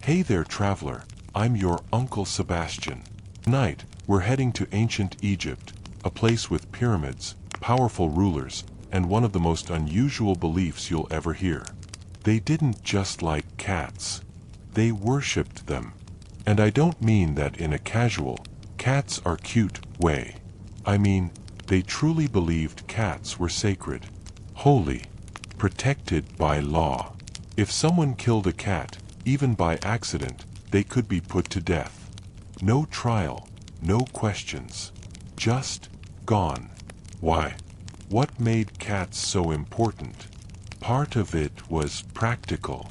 Hey there, traveler, I'm your Uncle Sebastian. Tonight, we're heading to ancient Egypt, a place with pyramids, powerful rulers, and one of the most unusual beliefs you'll ever hear. They didn't just like cats. They worshipped them. And I don't mean that in a casual, cats are cute way. I mean, they truly believed cats were sacred, holy, protected by law. If someone killed a cat, even by accident, they could be put to death. No trial, no questions. Just gone. Why? What made cats so important? Part of it was practical.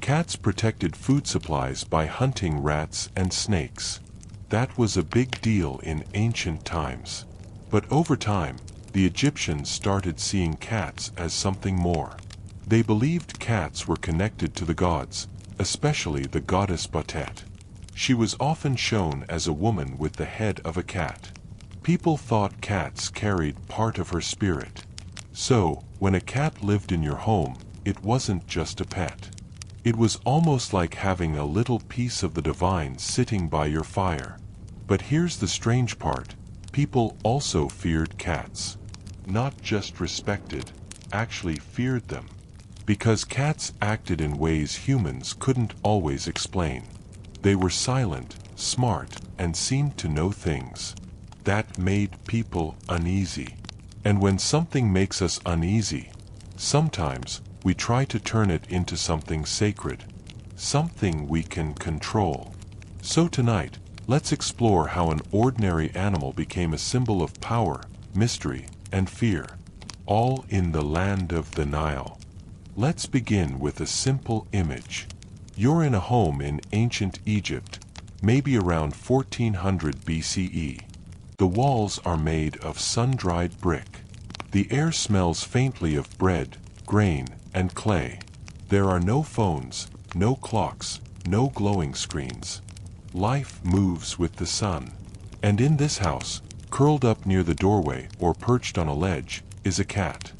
Cats protected food supplies by hunting rats and snakes. That was a big deal in ancient times. But over time, the Egyptians started seeing cats as something more. They believed cats were connected to the gods, especially the goddess Batet. She was often shown as a woman with the head of a cat. People thought cats carried part of her spirit. So, when a cat lived in your home, it wasn't just a pet. It was almost like having a little piece of the divine sitting by your fire. But here's the strange part. People also feared cats. Not just respected, actually feared them. Because cats acted in ways humans couldn't always explain. They were silent, smart, and seemed to know things. That made people uneasy. And when something makes us uneasy, sometimes we try to turn it into something sacred, something we can control. So tonight, let's explore how an ordinary animal became a symbol of power, mystery, and fear, all in the land of the Nile. Let's begin with a simple image. You're in a home in ancient Egypt, maybe around 1400 BCE. The walls are made of sun-dried brick. The air smells faintly of bread, grain, and clay. There are no phones, no clocks, no glowing screens. Life moves with the sun. And in this house, curled up near the doorway or perched on a ledge, is a cat.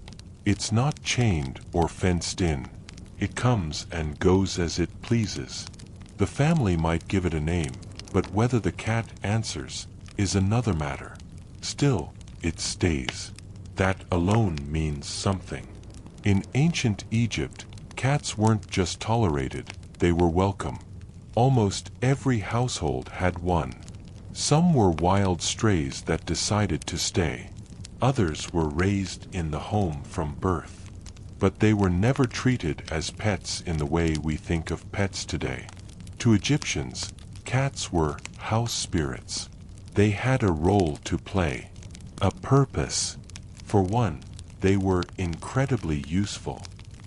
It's not chained or fenced in. It comes and goes as it pleases. The family might give it a name, but whether the cat answers is another matter. Still, it stays. That alone means something. In ancient Egypt, cats weren't just tolerated, they were welcome. Almost every household had one. Some were wild strays that decided to stay. Others were raised in the home from birth. But they were never treated as pets in the way we think of pets today. To Egyptians, cats were house spirits. They had a role to play, a purpose. For one, they were incredibly useful.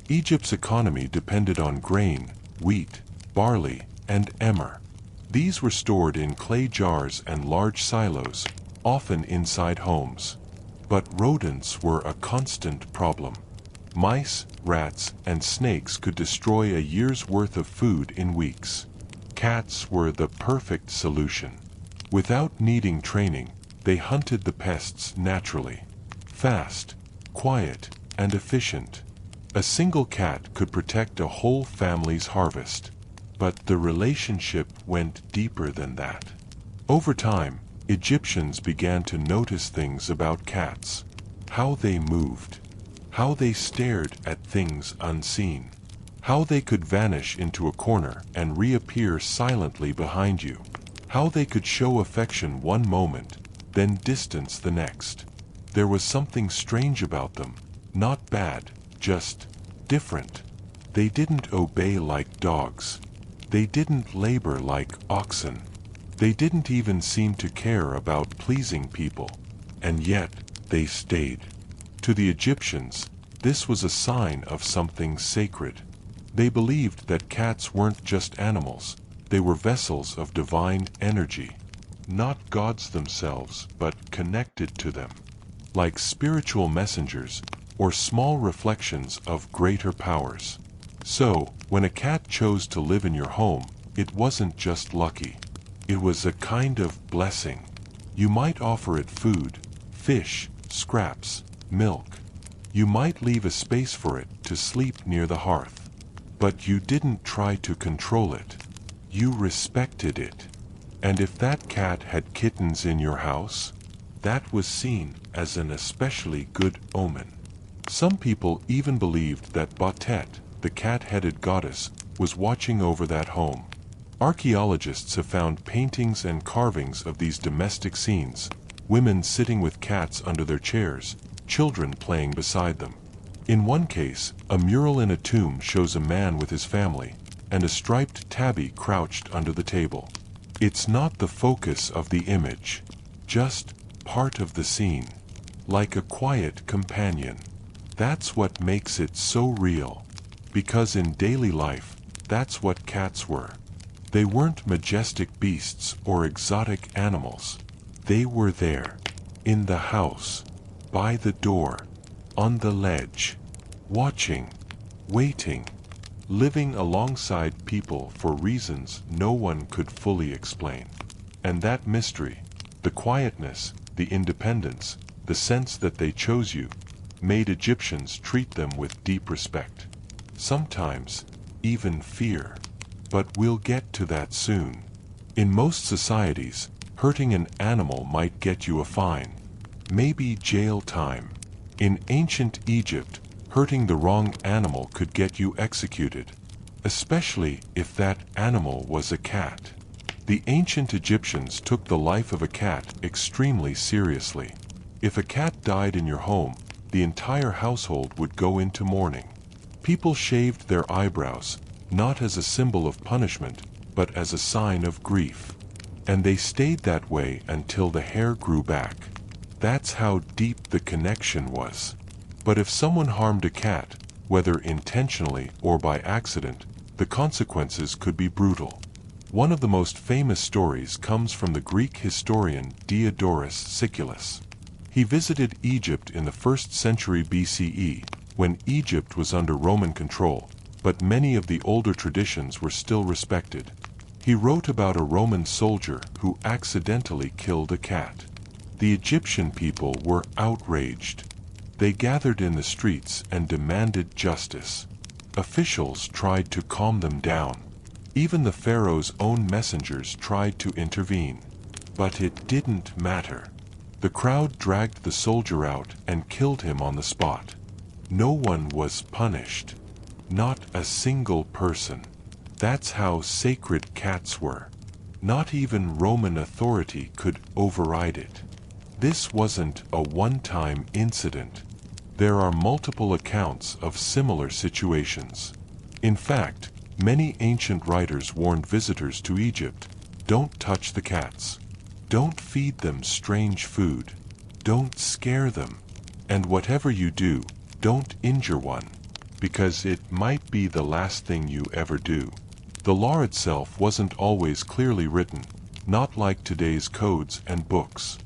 Egypt's economy depended on grain, wheat, barley, and emmer. These were stored in clay jars and large silos, often inside homes. But rodents were a constant problem. Mice, rats, and snakes could destroy a year's worth of food in weeks. Cats were the perfect solution. Without needing training, they hunted the pests naturally. Fast, quiet, and efficient. A single cat could protect a whole family's harvest. But the relationship went deeper than that. Over time, Egyptians began to notice things about cats. How they moved. How they stared at things unseen. How they could vanish into a corner and reappear silently behind you. How they could show affection one moment, then distance the next. There was something strange about them. Not bad, just different. They didn't obey like dogs. They didn't labor like oxen. They didn't even seem to care about pleasing people. And yet, they stayed. To the Egyptians, this was a sign of something sacred. They believed that cats weren't just animals. They were vessels of divine energy. Not gods themselves, but connected to them. Like spiritual messengers, or small reflections of greater powers. So, when a cat chose to live in your home, it wasn't just lucky. It was a kind of blessing. You might offer it food, fish, scraps, milk. You might leave a space for it to sleep near the hearth. But you didn't try to control it. You respected it. And if that cat had kittens in your house, that was seen as an especially good omen. Some people even believed that Batet, the cat-headed goddess, was watching over that home. Archaeologists have found paintings and carvings of these domestic scenes, women sitting with cats under their chairs, children playing beside them. In one case, a mural in a tomb shows a man with his family, and a striped tabby crouched under the table. It's not the focus of the image, just part of the scene, like a quiet companion. That's what makes it so real, because in daily life, that's what cats were. They weren't majestic beasts or exotic animals. They were there, in the house, by the door, on the ledge, watching, waiting, living alongside people for reasons no one could fully explain. And that mystery, the quietness, the independence, the sense that they chose you, made Egyptians treat them with deep respect. Sometimes, even fear. But we'll get to that soon. In most societies, hurting an animal might get you a fine, maybe jail time. In ancient Egypt, hurting the wrong animal could get you executed, especially if that animal was a cat. The ancient Egyptians took the life of a cat extremely seriously. If a cat died in your home, the entire household would go into mourning. People shaved their eyebrows, not as a symbol of punishment, but as a sign of grief. And they stayed that way until the hair grew back. That's how deep the connection was. But if someone harmed a cat, whether intentionally or by accident, the consequences could be brutal. One of the most famous stories comes from the Greek historian Diodorus Siculus. He visited Egypt in the 1st century BCE, when Egypt was under Roman control, but many of the older traditions were still respected. He wrote about a Roman soldier who accidentally killed a cat. The Egyptian people were outraged. They gathered in the streets and demanded justice. Officials tried to calm them down. Even the pharaoh's own messengers tried to intervene. But it didn't matter. The crowd dragged the soldier out and killed him on the spot. No one was punished. Not a single person. That's how sacred cats were. Not even Roman authority could override it. This wasn't a one-time incident. There are multiple accounts of similar situations. In fact, many ancient writers warned visitors to Egypt, don't touch the cats. Don't feed them strange food. Don't scare them. And whatever you do, don't injure one, because it might be the last thing you ever do. The law itself wasn't always clearly written, not like today's codes and books.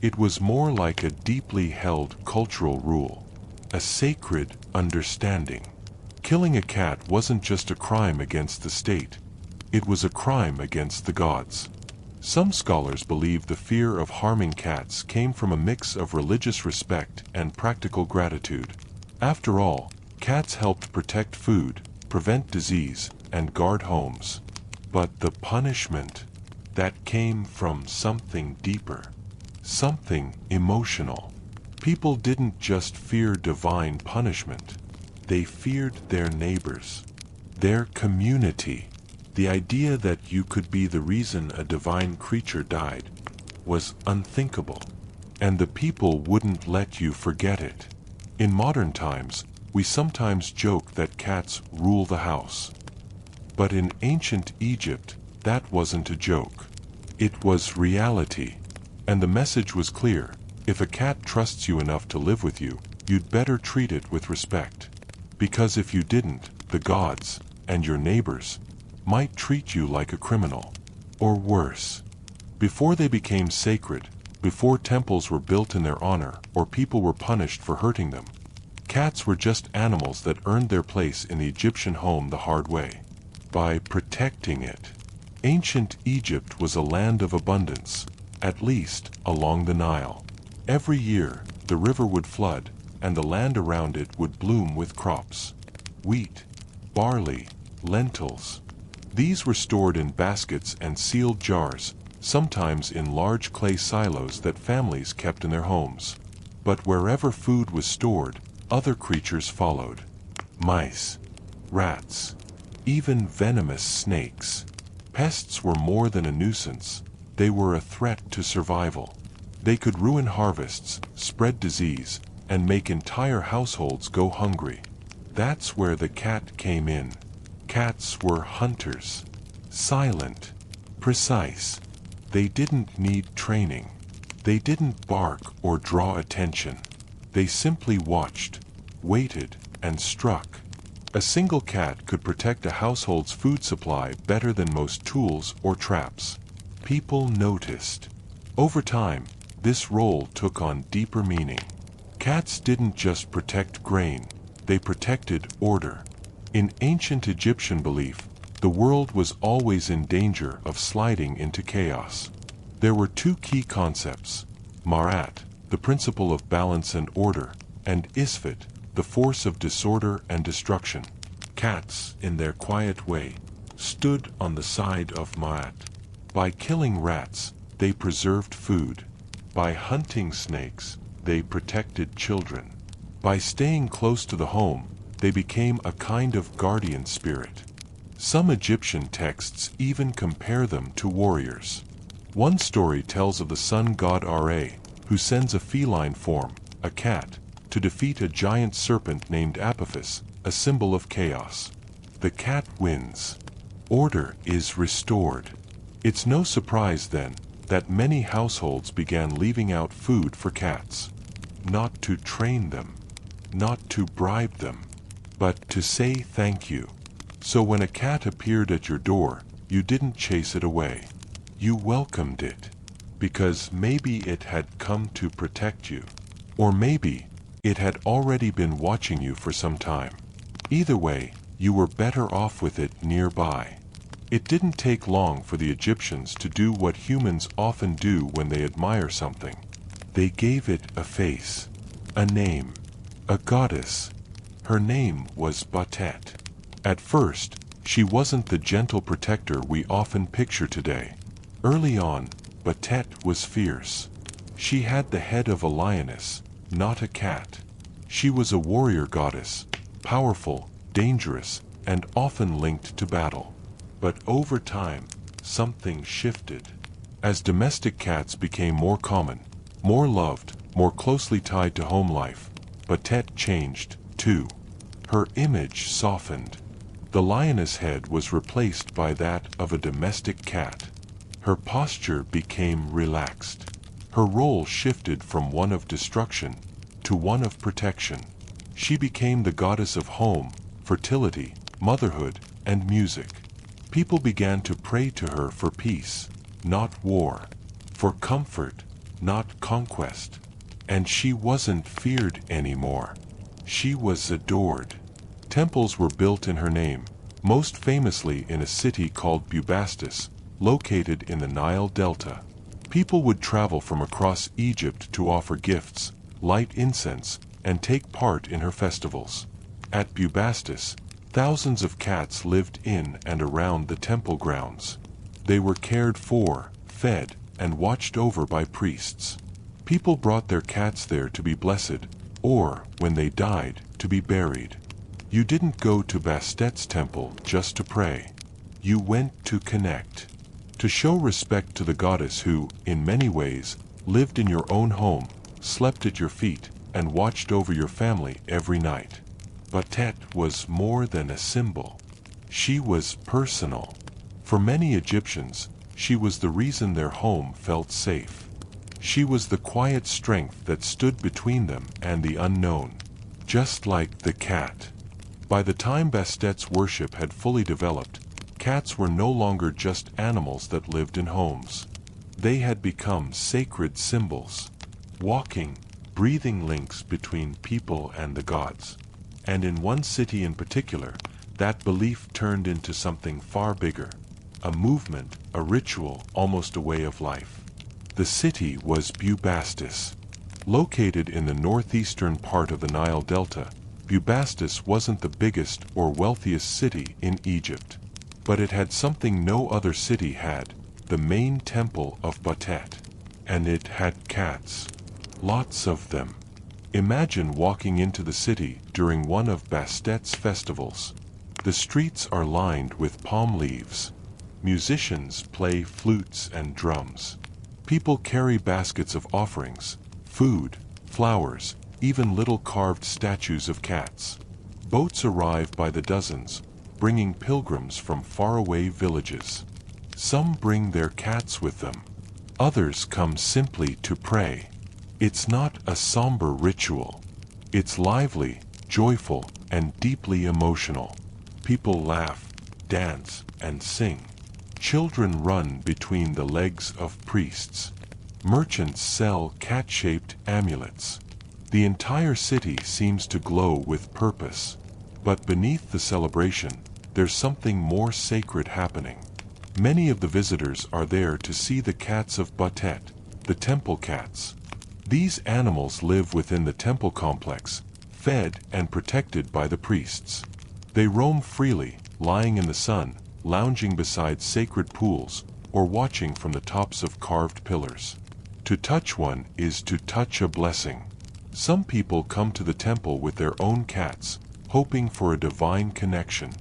It was more like a deeply held cultural rule, a sacred understanding. Killing a cat wasn't just a crime against the state, it was a crime against the gods. Some scholars believe the fear of harming cats came from a mix of religious respect and practical gratitude. After all, cats helped protect food, prevent disease, and guard homes. But the punishment, that came from something deeper, something emotional. People didn't just fear divine punishment, they feared their neighbors, their community. The idea that you could be the reason a divine creature died was unthinkable, and the people wouldn't let you forget it. In modern times, we sometimes joke that cats rule the house. But in ancient Egypt, that wasn't a joke. It was reality. And the message was clear: if a cat trusts you enough to live with you, you'd better treat it with respect. Because if you didn't, the gods, and your neighbors, might treat you like a criminal, or worse. Before they became sacred, before temples were built in their honor or people were punished for hurting them, cats were just animals that earned their place in the Egyptian home the hard way, by protecting it. Ancient Egypt was a land of abundance, at least along the Nile. Every year, the river would flood, and the land around it would bloom with crops: wheat, barley, lentils. These were stored in baskets and sealed jars, sometimes in large clay silos that families kept in their homes. But wherever food was stored, other creatures followed. Mice, rats, even venomous snakes. Pests were more than a nuisance, they were a threat to survival. They could ruin harvests, spread disease, and make entire households go hungry. That's where the cat came in. Cats were hunters. Silent, precise. They didn't need training. They didn't bark or draw attention. They simply watched, waited, and struck. A single cat could protect a household's food supply better than most tools or traps. People noticed. Over time, this role took on deeper meaning. Cats didn't just protect grain, they protected order. In ancient Egyptian belief, the world was always in danger of sliding into chaos. There were two key concepts: Marat, the principle of balance and order, and Isfet, the force of disorder and destruction. Cats, in their quiet way, stood on the side of Maat. By killing rats, they preserved food. By hunting snakes, they protected children. By staying close to the home, they became a kind of guardian spirit. Some Egyptian texts even compare them to warriors. One story tells of the sun god Ra, who sends a feline form, a cat, to defeat a giant serpent named Apophis, a symbol of chaos. The cat wins. Order is restored. It's no surprise, then, that many households began leaving out food for cats. Not to train them, not to bribe them, but to say thank you. So when a cat appeared at your door, you didn't chase it away. You welcomed it, because maybe it had come to protect you. Or maybe it had already been watching you for some time. Either way, you were better off with it nearby. It didn't take long for the Egyptians to do what humans often do when they admire something. They gave it a face, a name, a goddess. Her name was Batet. At first, she wasn't the gentle protector we often picture today. Early on, Batet was fierce. She had the head of a lioness, not a cat. She was a warrior goddess, powerful, dangerous, and often linked to battle. But over time, something shifted. As domestic cats became more common, more loved, more closely tied to home life, Batet changed, too. Her image softened. The lioness head was replaced by that of a domestic cat. Her posture became relaxed. Her role shifted from one of destruction to one of protection. She became the goddess of home, fertility, motherhood, and music. People began to pray to her for peace, not war, for comfort, not conquest. And she wasn't feared anymore. She was adored. Temples were built in her name, most famously in a city called Bubastis, located in the Nile Delta. People would travel from across Egypt to offer gifts, light incense, and take part in her festivals. At Bubastis, thousands of cats lived in and around the temple grounds. They were cared for, fed, and watched over by priests. People brought their cats there to be blessed, or, when they died, to be buried. You didn't go to Bastet's temple just to pray. You went to connect. To show respect to the goddess who, in many ways, lived in your own home, slept at your feet, and watched over your family every night. Batet was more than a symbol. She was personal. For many Egyptians, she was the reason their home felt safe. She was the quiet strength that stood between them and the unknown. Just like the cat. By the time Bastet's worship had fully developed, cats were no longer just animals that lived in homes. They had become sacred symbols. Walking, breathing links between people and the gods. And in one city in particular, that belief turned into something far bigger. A movement, a ritual, almost a way of life. The city was Bubastis. Located in the northeastern part of the Nile Delta, Bubastis wasn't the biggest or wealthiest city in Egypt. But it had something no other city had, the main temple of Batet. And it had cats. Lots of them. Imagine walking into the city during one of Bastet's festivals. The streets are lined with palm leaves. Musicians play flutes and drums. People carry baskets of offerings, food, flowers, even little carved statues of cats. Boats arrive by the dozens, bringing pilgrims from faraway villages. Some bring their cats with them. Others come simply to pray. It's not a somber ritual. It's lively, joyful, and deeply emotional. People laugh, dance, and sing. Children run between the legs of priests. Merchants sell cat-shaped amulets. The entire city seems to glow with purpose. But beneath the celebration, there's something more sacred happening. Many of the visitors are there to see the cats of Batet, the temple cats. These animals live within the temple complex, fed and protected by the priests. They roam freely, lying in the sun, lounging beside sacred pools, or watching from the tops of carved pillars. To touch one is to touch a blessing. Some people come to the temple with their own cats, hoping for a divine connection.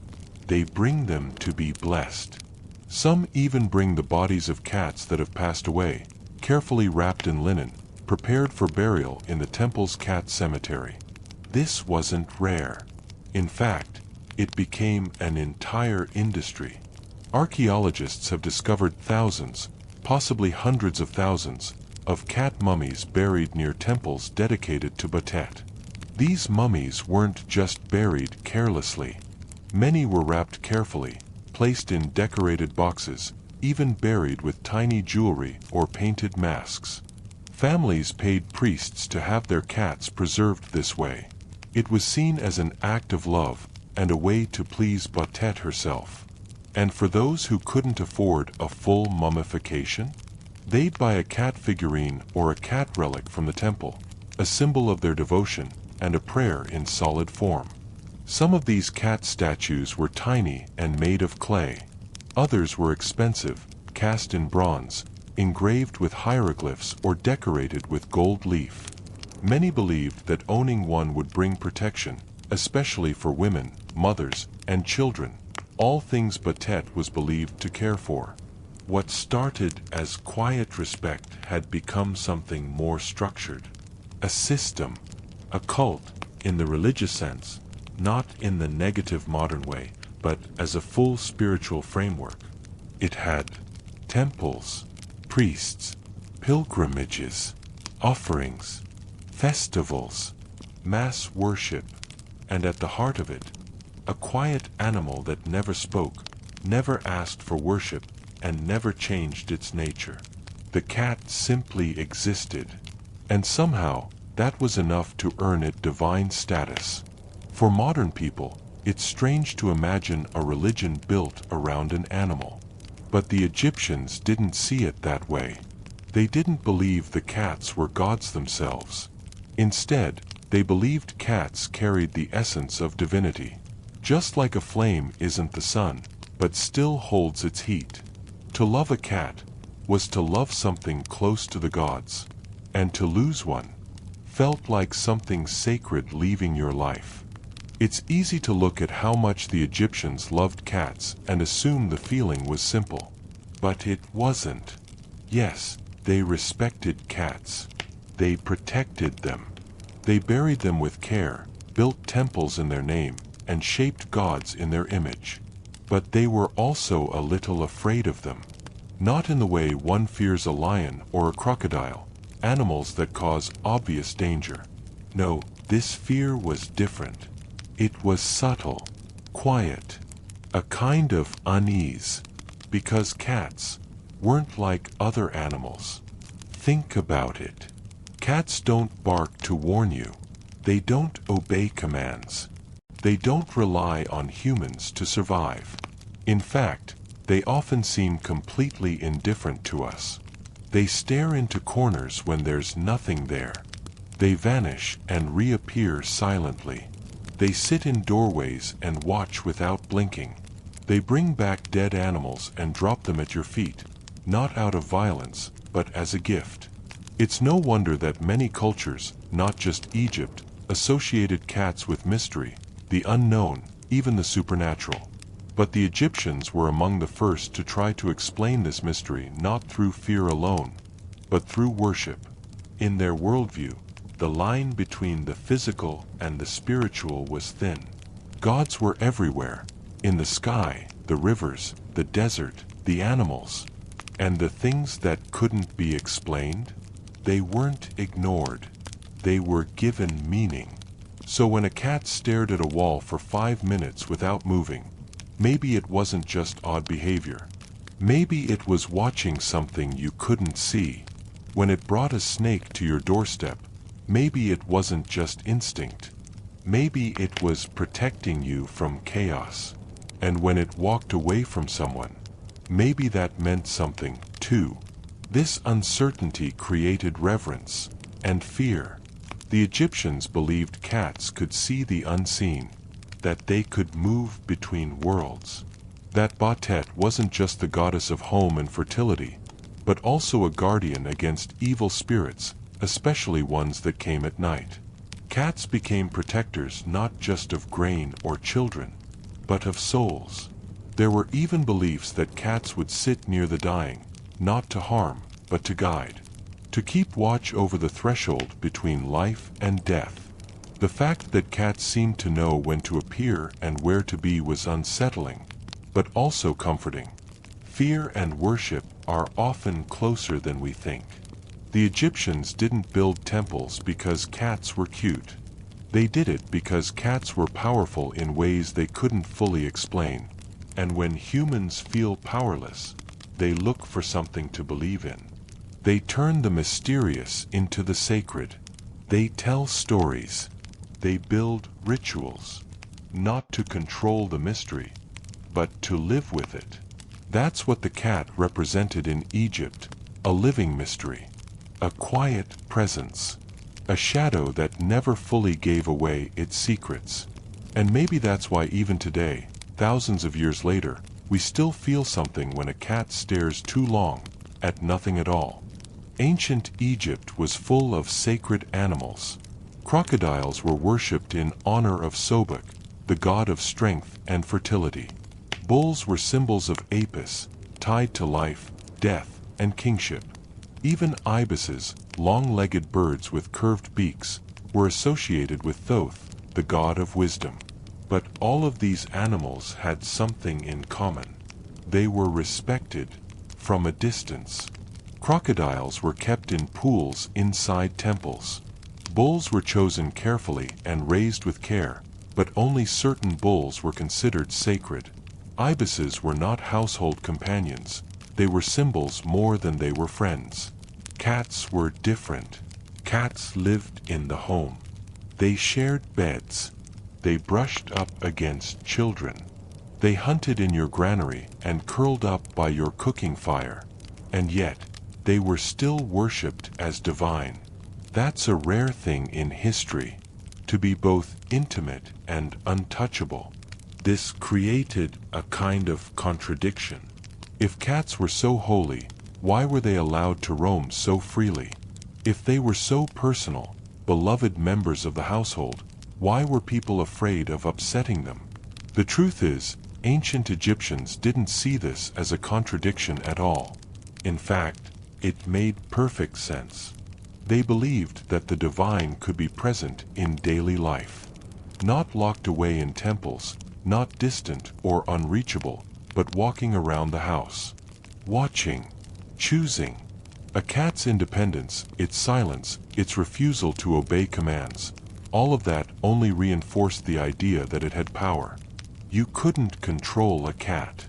They bring them to be blessed. Some even bring the bodies of cats that have passed away, carefully wrapped in linen, prepared for burial in the temple's cat cemetery. This wasn't rare. In fact, it became an entire industry. Archaeologists have discovered thousands, possibly hundreds of thousands, of cat mummies buried near temples dedicated to Batet. These mummies weren't just buried carelessly. Many were wrapped carefully, placed in decorated boxes, even buried with tiny jewelry or painted masks. Families paid priests to have their cats preserved this way. It was seen as an act of love and a way to please Batet herself. And for those who couldn't afford a full mummification, they'd buy a cat figurine or a cat relic from the temple, a symbol of their devotion and a prayer in solid form. Some of these cat statues were tiny and made of clay. Others were expensive, cast in bronze, engraved with hieroglyphs or decorated with gold leaf. Many believed that owning one would bring protection, especially for women, mothers, and children, all things Batet was believed to care for. What started as quiet respect had become something more structured. A system, a cult, in the religious sense, not in the negative modern way, but as a full spiritual framework. It had temples, priests, pilgrimages, offerings, festivals, mass worship, and at the heart of it, a quiet animal that never spoke, never asked for worship, and never changed its nature. The cat simply existed. And somehow, that was enough to earn it divine status. For modern people, it's strange to imagine a religion built around an animal. But the Egyptians didn't see it that way. They didn't believe the cats were gods themselves. Instead, they believed cats carried the essence of divinity. Just like a flame isn't the sun, but still holds its heat. To love a cat was to love something close to the gods, and to lose one felt like something sacred leaving your life. It's easy to look at how much the Egyptians loved cats and assume the feeling was simple. But it wasn't. Yes, they respected cats. They protected them. They buried them with care, built temples in their name, and shaped gods in their image. But they were also a little afraid of them. Not in the way one fears a lion or a crocodile, animals that cause obvious danger. No, this fear was different. It was subtle, quiet, a kind of unease, because cats weren't like other animals. Think about it. Cats don't bark to warn you. They don't obey commands. They don't rely on humans to survive. In fact, they often seem completely indifferent to us. They stare into corners when there's nothing there. They vanish and reappear silently. They sit in doorways and watch without blinking. They bring back dead animals and drop them at your feet, not out of violence, but as a gift. It's no wonder that many cultures, not just Egypt, associated cats with mystery, the unknown, even the supernatural. But the Egyptians were among the first to try to explain this mystery not through fear alone, but through worship. In their worldview, the line between the physical and the spiritual was thin. Gods were everywhere, in the sky, the rivers, the desert, the animals. And the things that couldn't be explained, they weren't ignored. They were given meaning. So when a cat stared at a wall for 5 minutes without moving, maybe it wasn't just odd behavior. Maybe it was watching something you couldn't see. When it brought a snake to your doorstep, maybe it wasn't just instinct. Maybe it was protecting you from chaos. And when it walked away from someone, maybe that meant something, too. This uncertainty created reverence and fear. The Egyptians believed cats could see the unseen, that they could move between worlds. That Batet wasn't just the goddess of home and fertility, but also a guardian against evil spirits, especially ones that came at night. Cats became protectors not just of grain or children, but of souls. There were even beliefs that cats would sit near the dying, not to harm, but to guide, to keep watch over the threshold between life and death. The fact that cats seemed to know when to appear and where to be was unsettling, but also comforting. Fear and worship are often closer than we think. The Egyptians didn't build temples because cats were cute. They did it because cats were powerful in ways they couldn't fully explain. And when humans feel powerless, they look for something to believe in. They turn the mysterious into the sacred. They tell stories. They build rituals, not to control the mystery, but to live with it. That's what the cat represented in Egypt, a living mystery, a quiet presence, a shadow that never fully gave away its secrets. And maybe that's why even today, thousands of years later, we still feel something when a cat stares too long at nothing at all. Ancient Egypt was full of sacred animals. Crocodiles were worshipped in honor of Sobek, the god of strength and fertility. Bulls were symbols of Apis, tied to life, death, and kingship. Even ibises, long-legged birds with curved beaks, were associated with Thoth, the god of wisdom. But all of these animals had something in common. They were respected from a distance. Crocodiles were kept in pools inside temples. Bulls were chosen carefully and raised with care, but only certain bulls were considered sacred. Ibises were not household companions. They were symbols more than they were friends. Cats were different. Cats lived in the home. They shared beds. They brushed up against children. They hunted in your granary and curled up by your cooking fire. And yet, they were still worshipped as divine. That's a rare thing in history, to be both intimate and untouchable. This created a kind of contradiction. If cats were so holy, why were they allowed to roam so freely? If they were so personal, beloved members of the household, why were people afraid of upsetting them? The truth is, ancient Egyptians didn't see this as a contradiction at all. In fact, it made perfect sense. They believed that the divine could be present in daily life. Not locked away in temples, not distant or unreachable, but walking around the house. Watching, choosing. A cat's independence, its silence, its refusal to obey commands, all of that only reinforced the idea that it had power. You couldn't control a cat.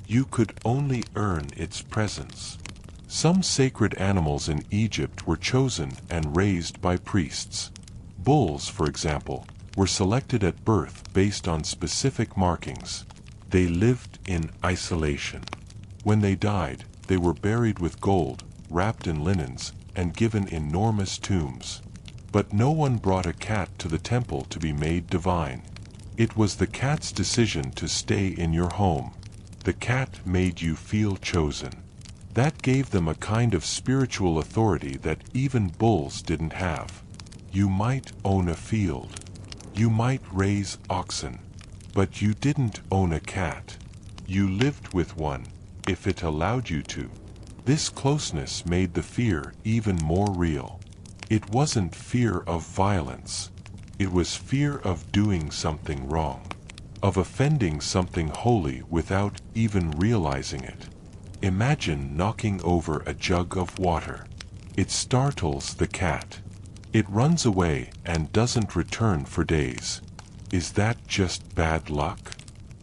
You could only earn its presence. Some sacred animals in Egypt were chosen and raised by priests. Bulls, for example, were selected at birth based on specific markings. They lived in isolation. When they died, they were buried with gold, wrapped in linens, and given enormous tombs. But no one brought a cat to the temple to be made divine. It was the cat's decision to stay in your home, The cat made you feel chosen. That gave them a kind of spiritual authority that even bulls didn't have. You might own a field. You might raise oxen. But you didn't own a cat. You lived with one, if it allowed you to. This closeness made the fear even more real. It wasn't fear of violence. It was fear of doing something wrong, of offending something holy without even realizing it. Imagine knocking over a jug of water. It startles the cat. It runs away and doesn't return for days. Is that just bad luck?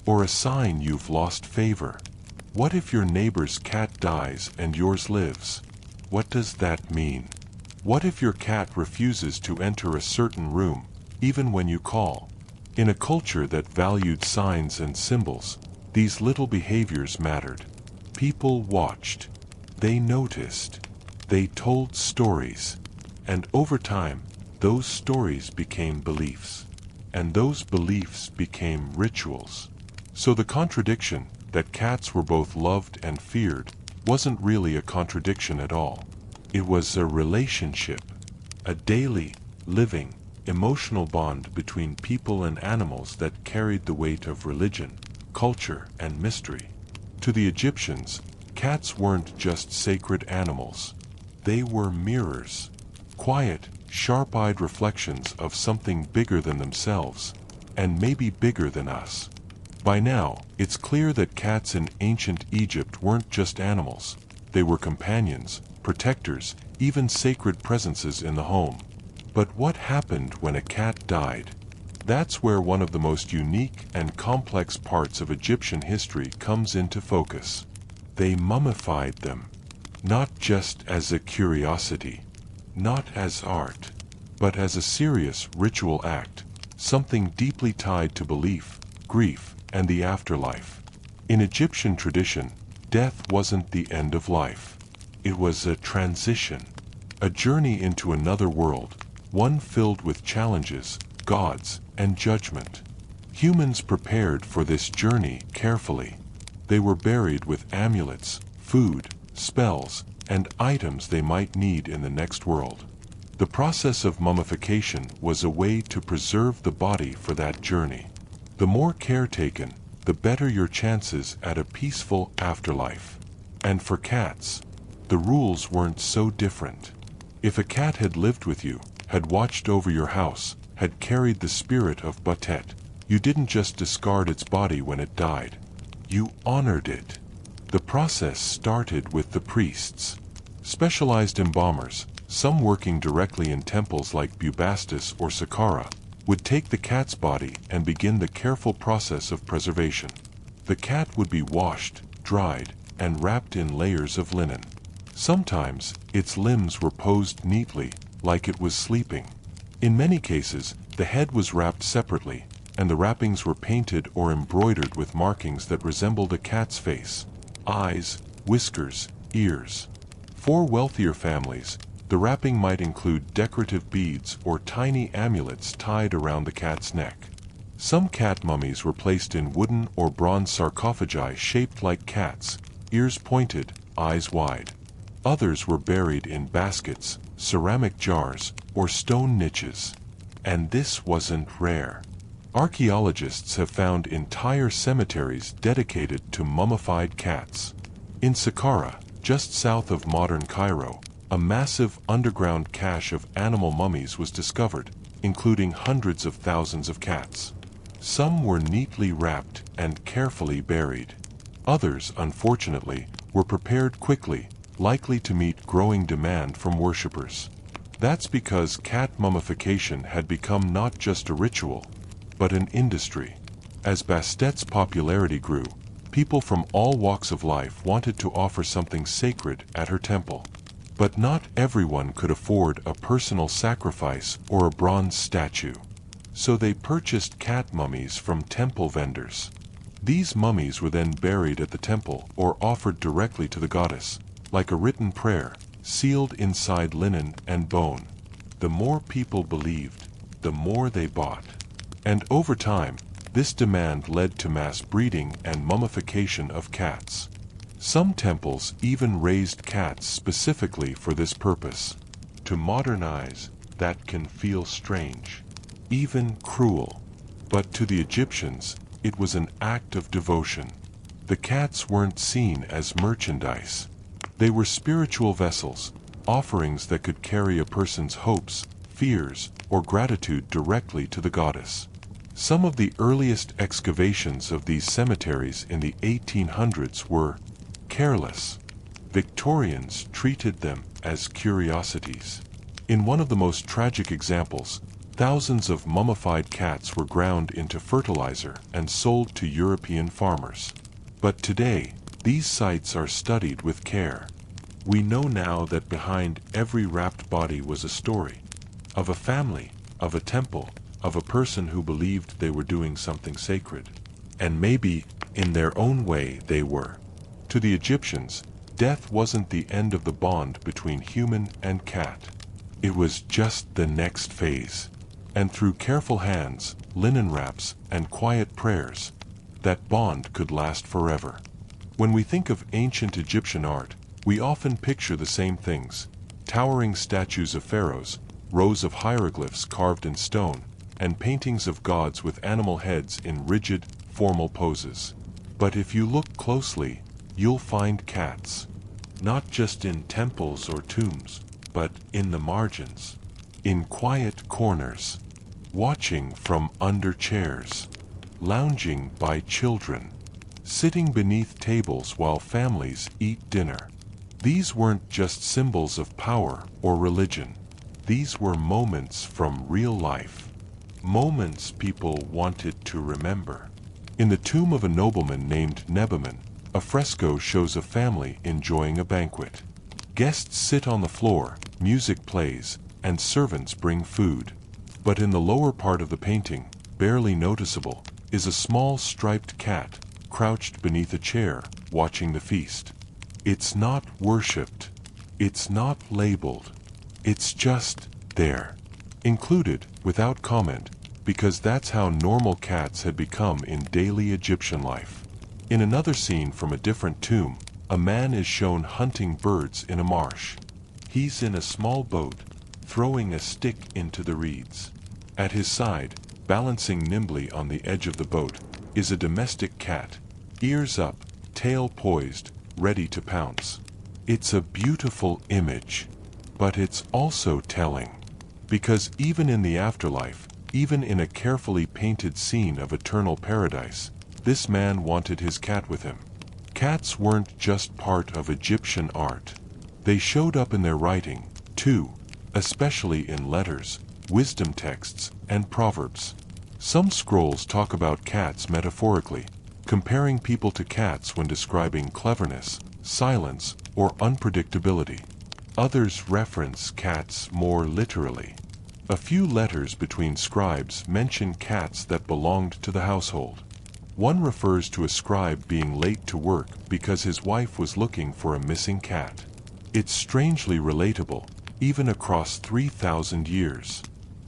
Or a sign you've lost favor? What if your neighbor's cat dies and yours lives? What does that mean? What if your cat refuses to enter a certain room, even when you call? In a culture that valued signs and symbols, these little behaviors mattered. People watched. They noticed. They told stories. And over time, those stories became beliefs. And those beliefs became rituals. So the contradiction that cats were both loved and feared wasn't really a contradiction at all. It was a relationship, a daily, living, emotional bond between people and animals that carried the weight of religion, culture, and mystery. To the Egyptians, cats weren't just sacred animals. They were mirrors, quiet, sharp-eyed reflections of something bigger than themselves, and maybe bigger than us. By now, it's clear that cats in ancient Egypt weren't just animals. They were companions, protectors, even sacred presences in the home. But what happened when a cat died? That's where one of the most unique and complex parts of Egyptian history comes into focus. They mummified them, not just as a curiosity, not as art, but as a serious ritual act, something deeply tied to belief, grief, and the afterlife. In Egyptian tradition, death wasn't the end of life. It was a transition, a journey into another world, one filled with challenges, gods, and judgment. Humans prepared for this journey carefully. They were buried with amulets, food, spells, and items they might need in the next world. The process of mummification was a way to preserve the body for that journey. The more care taken, the better your chances at a peaceful afterlife. And for cats, the rules weren't so different. If a cat had lived with you, had watched over your house, had carried the spirit of Batet, you didn't just discard its body when it died. You honored it. The process started with the priests, specialized embalmers, some working directly in temples like Bubastis or Saqqara, would take the cat's body and begin the careful process of preservation. The cat would be washed, dried, and wrapped in layers of linen. Sometimes, its limbs were posed neatly, like it was sleeping. In many cases, the head was wrapped separately, and the wrappings were painted or embroidered with markings that resembled a cat's face: eyes, whiskers, ears. For wealthier families, the wrapping might include decorative beads or tiny amulets tied around the cat's neck. Some cat mummies were placed in wooden or bronze sarcophagi shaped like cats, ears pointed, eyes wide. Others were buried in baskets, ceramic jars, or stone niches. And this wasn't rare. Archaeologists have found entire cemeteries dedicated to mummified cats. In Saqqara, just south of modern Cairo, a massive underground cache of animal mummies was discovered, including hundreds of thousands of cats. Some were neatly wrapped and carefully buried. Others, unfortunately, were prepared quickly, likely to meet growing demand from worshippers. That's because cat mummification had become not just a ritual, but an industry. As Bastet's popularity grew, people from all walks of life wanted to offer something sacred at her temple. But not everyone could afford a personal sacrifice or a bronze statue. So they purchased cat mummies from temple vendors. These mummies were then buried at the temple or offered directly to the goddess, like a written prayer, sealed inside linen and bone. The more people believed, the more they bought. And over time, This demand led to mass breeding and mummification of cats. Some temples even raised cats specifically for this purpose. To modernize, that can feel strange, even cruel. But to the Egyptians, it was an act of devotion. The cats weren't seen as merchandise. They were spiritual vessels, offerings that could carry a person's hopes, fears, or gratitude directly to the goddess. Some of the earliest excavations of these cemeteries in the 1800s were careless. Victorians treated them as curiosities. In one of the most tragic examples, thousands of mummified cats were ground into fertilizer and sold to European farmers. But today, these sites are studied with care. We know now that behind every wrapped body was a story. Of a family, of a temple, of a person who believed they were doing something sacred. And maybe, in their own way, they were. To the Egyptians, death wasn't the end of the bond between human and cat. It was just the next phase. And through careful hands, linen wraps, and quiet prayers, that bond could last forever. When we think of ancient Egyptian art, we often picture the same things: towering statues of pharaohs, rows of hieroglyphs carved in stone, and paintings of gods with animal heads in rigid, formal poses. But if you look closely, you'll find cats. Not just in temples or tombs, but in the margins, in quiet corners, watching from under chairs, lounging by children, sitting beneath tables while families eat dinner. These weren't just symbols of power or religion. These were moments from real life. Moments people wanted to remember. In the tomb of a nobleman named Nebaman, a fresco shows a family enjoying a banquet. Guests sit on the floor, music plays, and servants bring food. But in the lower part of the painting, barely noticeable, is a small striped cat, crouched beneath a chair, watching the feast. It's not worshipped. It's not labeled. It's just there. Included, without comment, because that's how normal cats had become in daily Egyptian life. In another scene from a different tomb, a man is shown hunting birds in a marsh. He's in a small boat, throwing a stick into the reeds. At his side, balancing nimbly on the edge of the boat, is a domestic cat, ears up, tail poised, ready to pounce. It's a beautiful image, but it's also telling. Because even in the afterlife, even in a carefully painted scene of eternal paradise, this man wanted his cat with him. Cats weren't just part of Egyptian art. They showed up in their writing, too, especially in letters, wisdom texts, and proverbs. Some scrolls talk about cats metaphorically, comparing people to cats when describing cleverness, silence, or unpredictability. Others reference cats more literally. A few letters between scribes mention cats that belonged to the household. One refers to a scribe being late to work because his wife was looking for a missing cat. It's strangely relatable, even across 3,000 years.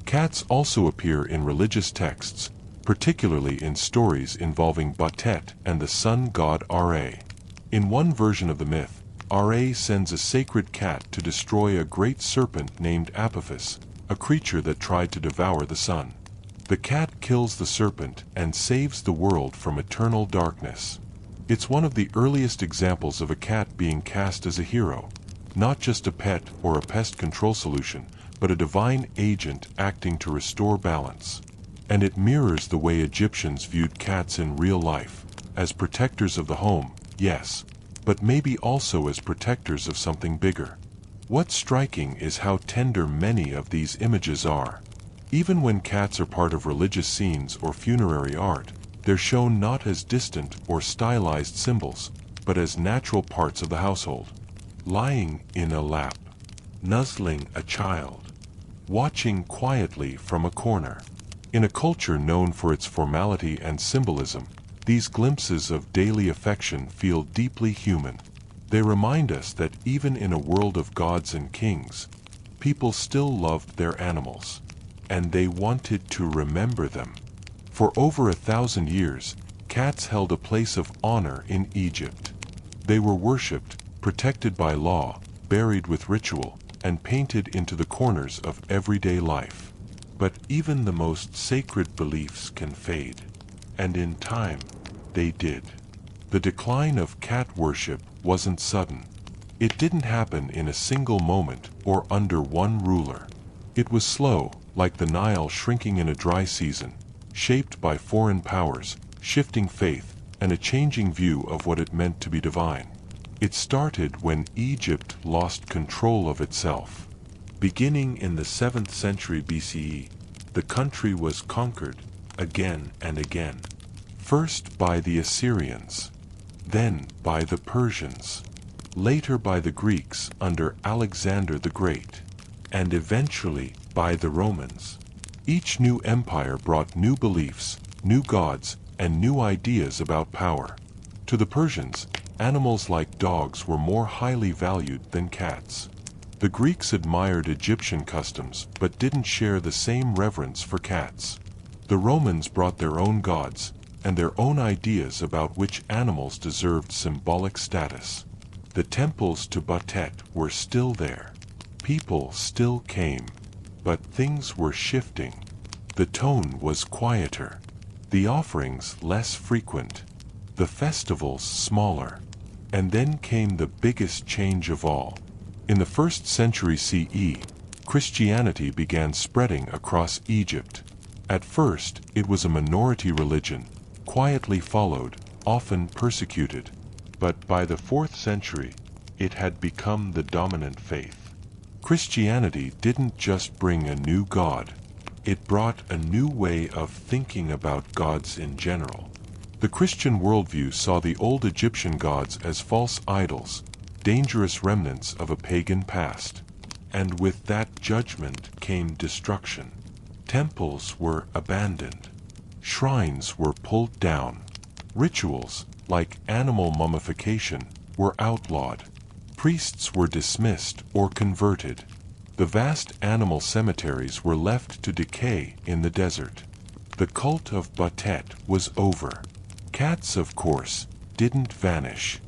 Cats also appear in religious texts, particularly in stories involving Batet and the sun god Ra. In one version of the myth, Ra sends a sacred cat to destroy a great serpent named Apophis, a creature that tried to devour the sun. The cat kills the serpent and saves the world from eternal darkness. It's one of the earliest examples of a cat being cast as a hero, not just a pet or a pest control solution, but a divine agent acting to restore balance. And it mirrors the way Egyptians viewed cats in real life, as protectors of the home, yes, but maybe also as protectors of something bigger. What's striking is how tender many of these images are. Even when cats are part of religious scenes or funerary art, they're shown not as distant or stylized symbols, but as natural parts of the household. Lying in a lap, nuzzling a child, watching quietly from a corner. In a culture known for its formality and symbolism, these glimpses of daily affection feel deeply human. They remind us that even in a world of gods and kings, people still loved their animals, and they wanted to remember them For over 1,000 years, cats held a place of honor in Egypt. They were worshipped, protected by law, buried with ritual, and painted into the corners of everyday life. But even the most sacred beliefs can fade. And in time, they did. The decline of cat worship wasn't sudden. It didn't happen in a single moment or under one ruler. It was slow, like the Nile shrinking in a dry season, shaped by foreign powers, shifting faith, and a changing view of what it meant to be divine. It started when Egypt lost control of itself. Beginning in the 7th century BCE, the country was conquered again and again. First by the Assyrians, then by the Persians, later by the Greeks under Alexander the Great, and eventually by the Romans. Each new empire brought new beliefs, new gods, and new ideas about power. To the Persians, animals like dogs were more highly valued than cats. The Greeks admired Egyptian customs but didn't share the same reverence for cats. The Romans brought their own gods and their own ideas about which animals deserved symbolic status. The temples to Batet were still there. People still came. But things were shifting. The tone was quieter. The offerings less frequent. The festivals smaller. And then came the biggest change of all. In the 1st century CE, Christianity began spreading across Egypt. At first, it was a minority religion, quietly followed, often persecuted. But by the 4th century, it had become the dominant faith. Christianity didn't just bring a new God, it brought a new way of thinking about gods in general. The Christian worldview saw the old Egyptian gods as false idols, dangerous remnants of a pagan past. And with that judgment came destruction. Temples were abandoned. Shrines were pulled down. Rituals, like animal mummification, were outlawed. Priests were dismissed or converted. The vast animal cemeteries were left to decay in the desert. The cult of Batet was over. Cats, of course, didn't vanish.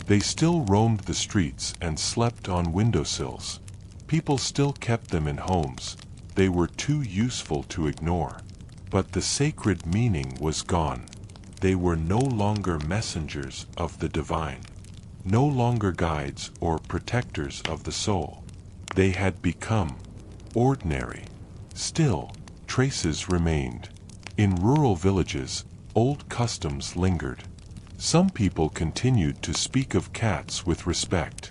They still roamed the streets and slept on windowsills. People still kept them in homes. They were too useful to ignore. But the sacred meaning was gone. They were no longer messengers of the divine. No longer guides or protectors of the soul. They had become ordinary. Still, traces remained. In rural villages, old customs lingered. Some people continued to speak of cats with respect.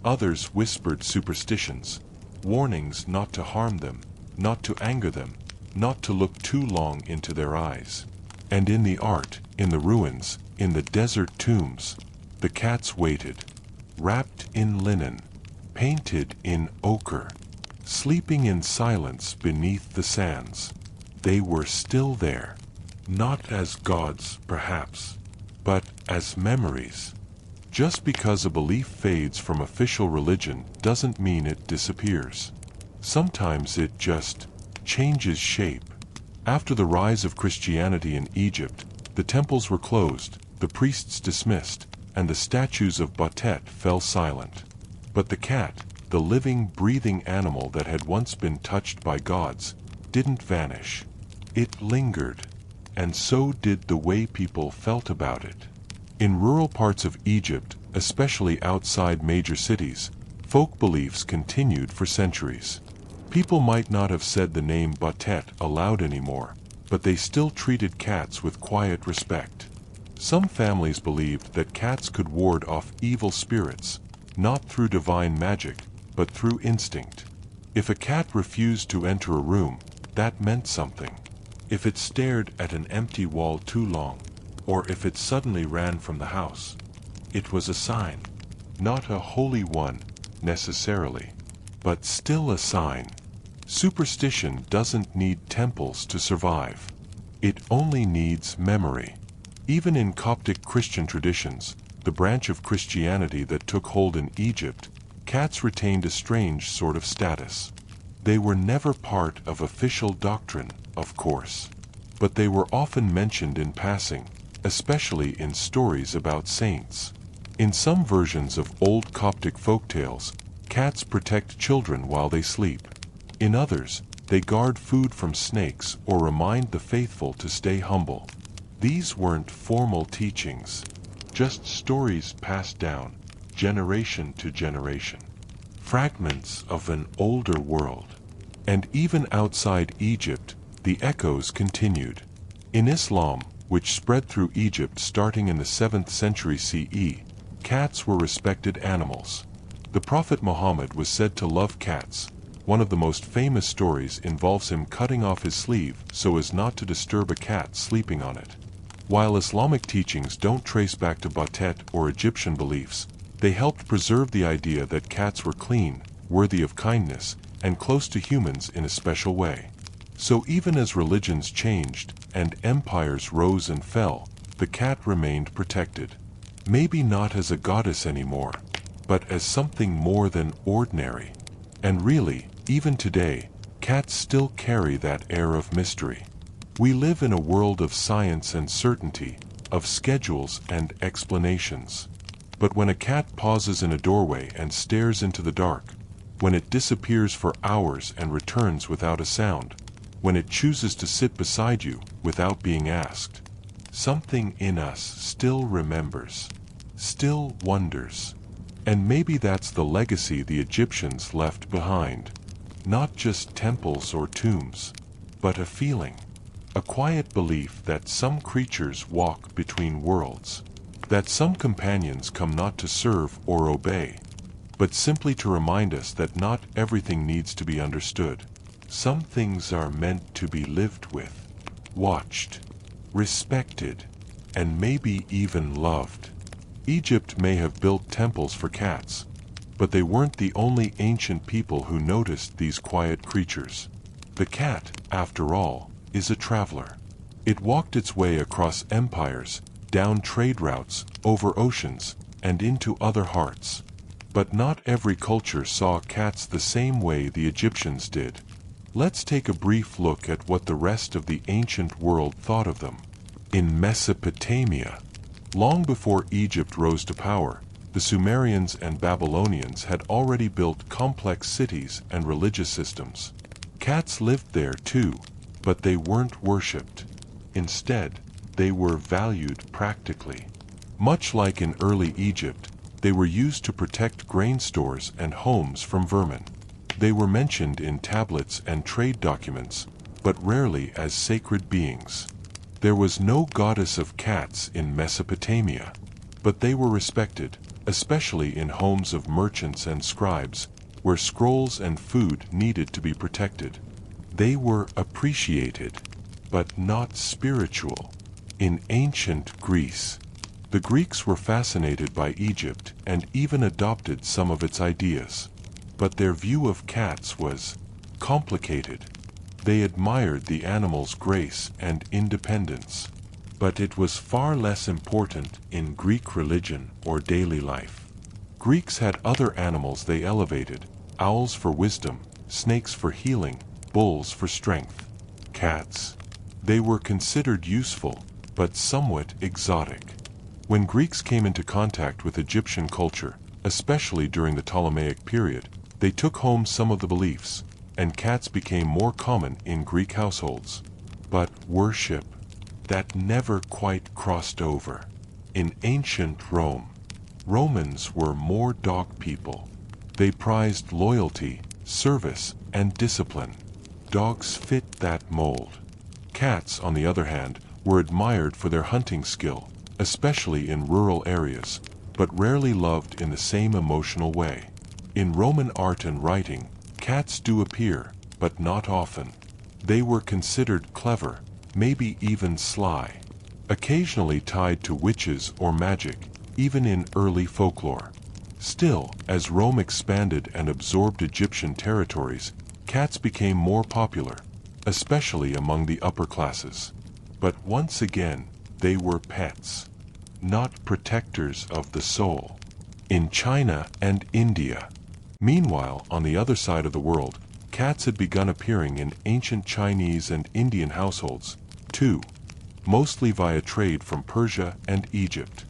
Others whispered superstitions, warnings not to harm them, not to anger them, not to look too long into their eyes. And in the art, in the ruins, in the desert tombs, the cats waited, wrapped in linen, painted in ochre, sleeping in silence beneath the sands. They were still there, not as gods, perhaps, but as memories. Just because a belief fades from official religion doesn't mean it disappears. Sometimes it just changes shape. After the rise of Christianity in Egypt, the temples were closed, the priests dismissed, and the statues of Batet fell silent. But the cat, the living, breathing animal that had once been touched by gods, didn't vanish. It lingered, and so did the way people felt about it. In rural parts of Egypt, especially outside major cities, folk beliefs continued for centuries. People might not have said the name Batet aloud anymore, but they still treated cats with quiet respect. Some families believed that cats could ward off evil spirits, not through divine magic, but through instinct. If a cat refused to enter a room, that meant something. If it stared at an empty wall too long, or if it suddenly ran from the house, it was a sign. Not a holy one, necessarily, but still a sign. Superstition doesn't need temples to survive. It only needs memory. Even in Coptic Christian traditions, the branch of Christianity that took hold in Egypt, cats retained a strange sort of status. They were never part of official doctrine, of course. but they were often mentioned in passing, especially in stories about saints. In some versions of old Coptic folktales, cats protect children while they sleep. In others, they guard food from snakes or remind the faithful to stay humble. These weren't formal teachings, just stories passed down, generation to generation. Fragments of an older world. And even outside Egypt, the echoes continued. In Islam, which spread through Egypt starting in the 7th century CE, cats were respected animals. The Prophet Muhammad was said to love cats. One of the most famous stories involves him cutting off his sleeve so as not to disturb a cat sleeping on it. While Islamic teachings don't trace back to Batet or Egyptian beliefs, they helped preserve the idea that cats were clean, worthy of kindness, and close to humans in a special way. So even as religions changed and empires rose and fell, the cat remained protected. Maybe not as a goddess anymore, but as something more than ordinary. And really, even today, cats still carry that air of mystery. We live in a world of science and certainty, of schedules and explanations. But when a cat pauses in a doorway and stares into the dark, when it disappears for hours and returns without a sound, when it chooses to sit beside you without being asked, something in us still remembers, still wonders. And maybe that's the legacy the Egyptians left behind. Not just temples or tombs, but a feeling. A quiet belief that some creatures walk between worlds. That some companions come not to serve or obey, but simply to remind us that not everything needs to be understood. Some things are meant to be lived with, watched, respected, and maybe even loved. Egypt may have built temples for cats, but they weren't the only ancient people who noticed these quiet creatures. The cat, after all, is a traveler. It walked its way across empires, down trade routes, over oceans, and into other hearts. But not every culture saw cats the same way the Egyptians did. Let's take a brief look at what the rest of the ancient world thought of them. In Mesopotamia, long before Egypt rose to power, the Sumerians and Babylonians had already built complex cities and religious systems. Cats lived there too, but they weren't worshipped. Instead, they were valued practically. Much like in early Egypt, they were used to protect grain stores and homes from vermin. They were mentioned in tablets and trade documents, but rarely as sacred beings. There was no goddess of cats in Mesopotamia, but they were respected, especially in homes of merchants and scribes, where scrolls and food needed to be protected. They were appreciated, but not spiritual. In ancient Greece, the Greeks were fascinated by Egypt and even adopted some of its ideas. But their view of cats was complicated. They admired the animal's grace and independence. But it was far less important in Greek religion or daily life. Greeks had other animals they elevated: owls for wisdom, snakes for healing, bulls for strength. Cats. They were considered useful, but somewhat exotic. When Greeks came into contact with Egyptian culture, especially during the Ptolemaic period, they took home some of the beliefs, and cats became more common in Greek households. But worship, that never quite crossed over. In ancient Rome, Romans were more dog people. They prized loyalty, service, and discipline. Dogs fit that mold. Cats, on the other hand, were admired for their hunting skill, especially in rural areas, but rarely loved in the same emotional way. In Roman art and writing, cats do appear, but not often. They were considered clever, maybe even sly, occasionally tied to witches or magic, even in early folklore. Still, as Rome expanded and absorbed Egyptian territories, cats became more popular, especially among the upper classes. But once again, they were pets, not protectors of the soul. In China and India, meanwhile, on the other side of the world, cats had begun appearing in ancient Chinese and Indian households, 2. Mostly via trade from Persia and Egypt.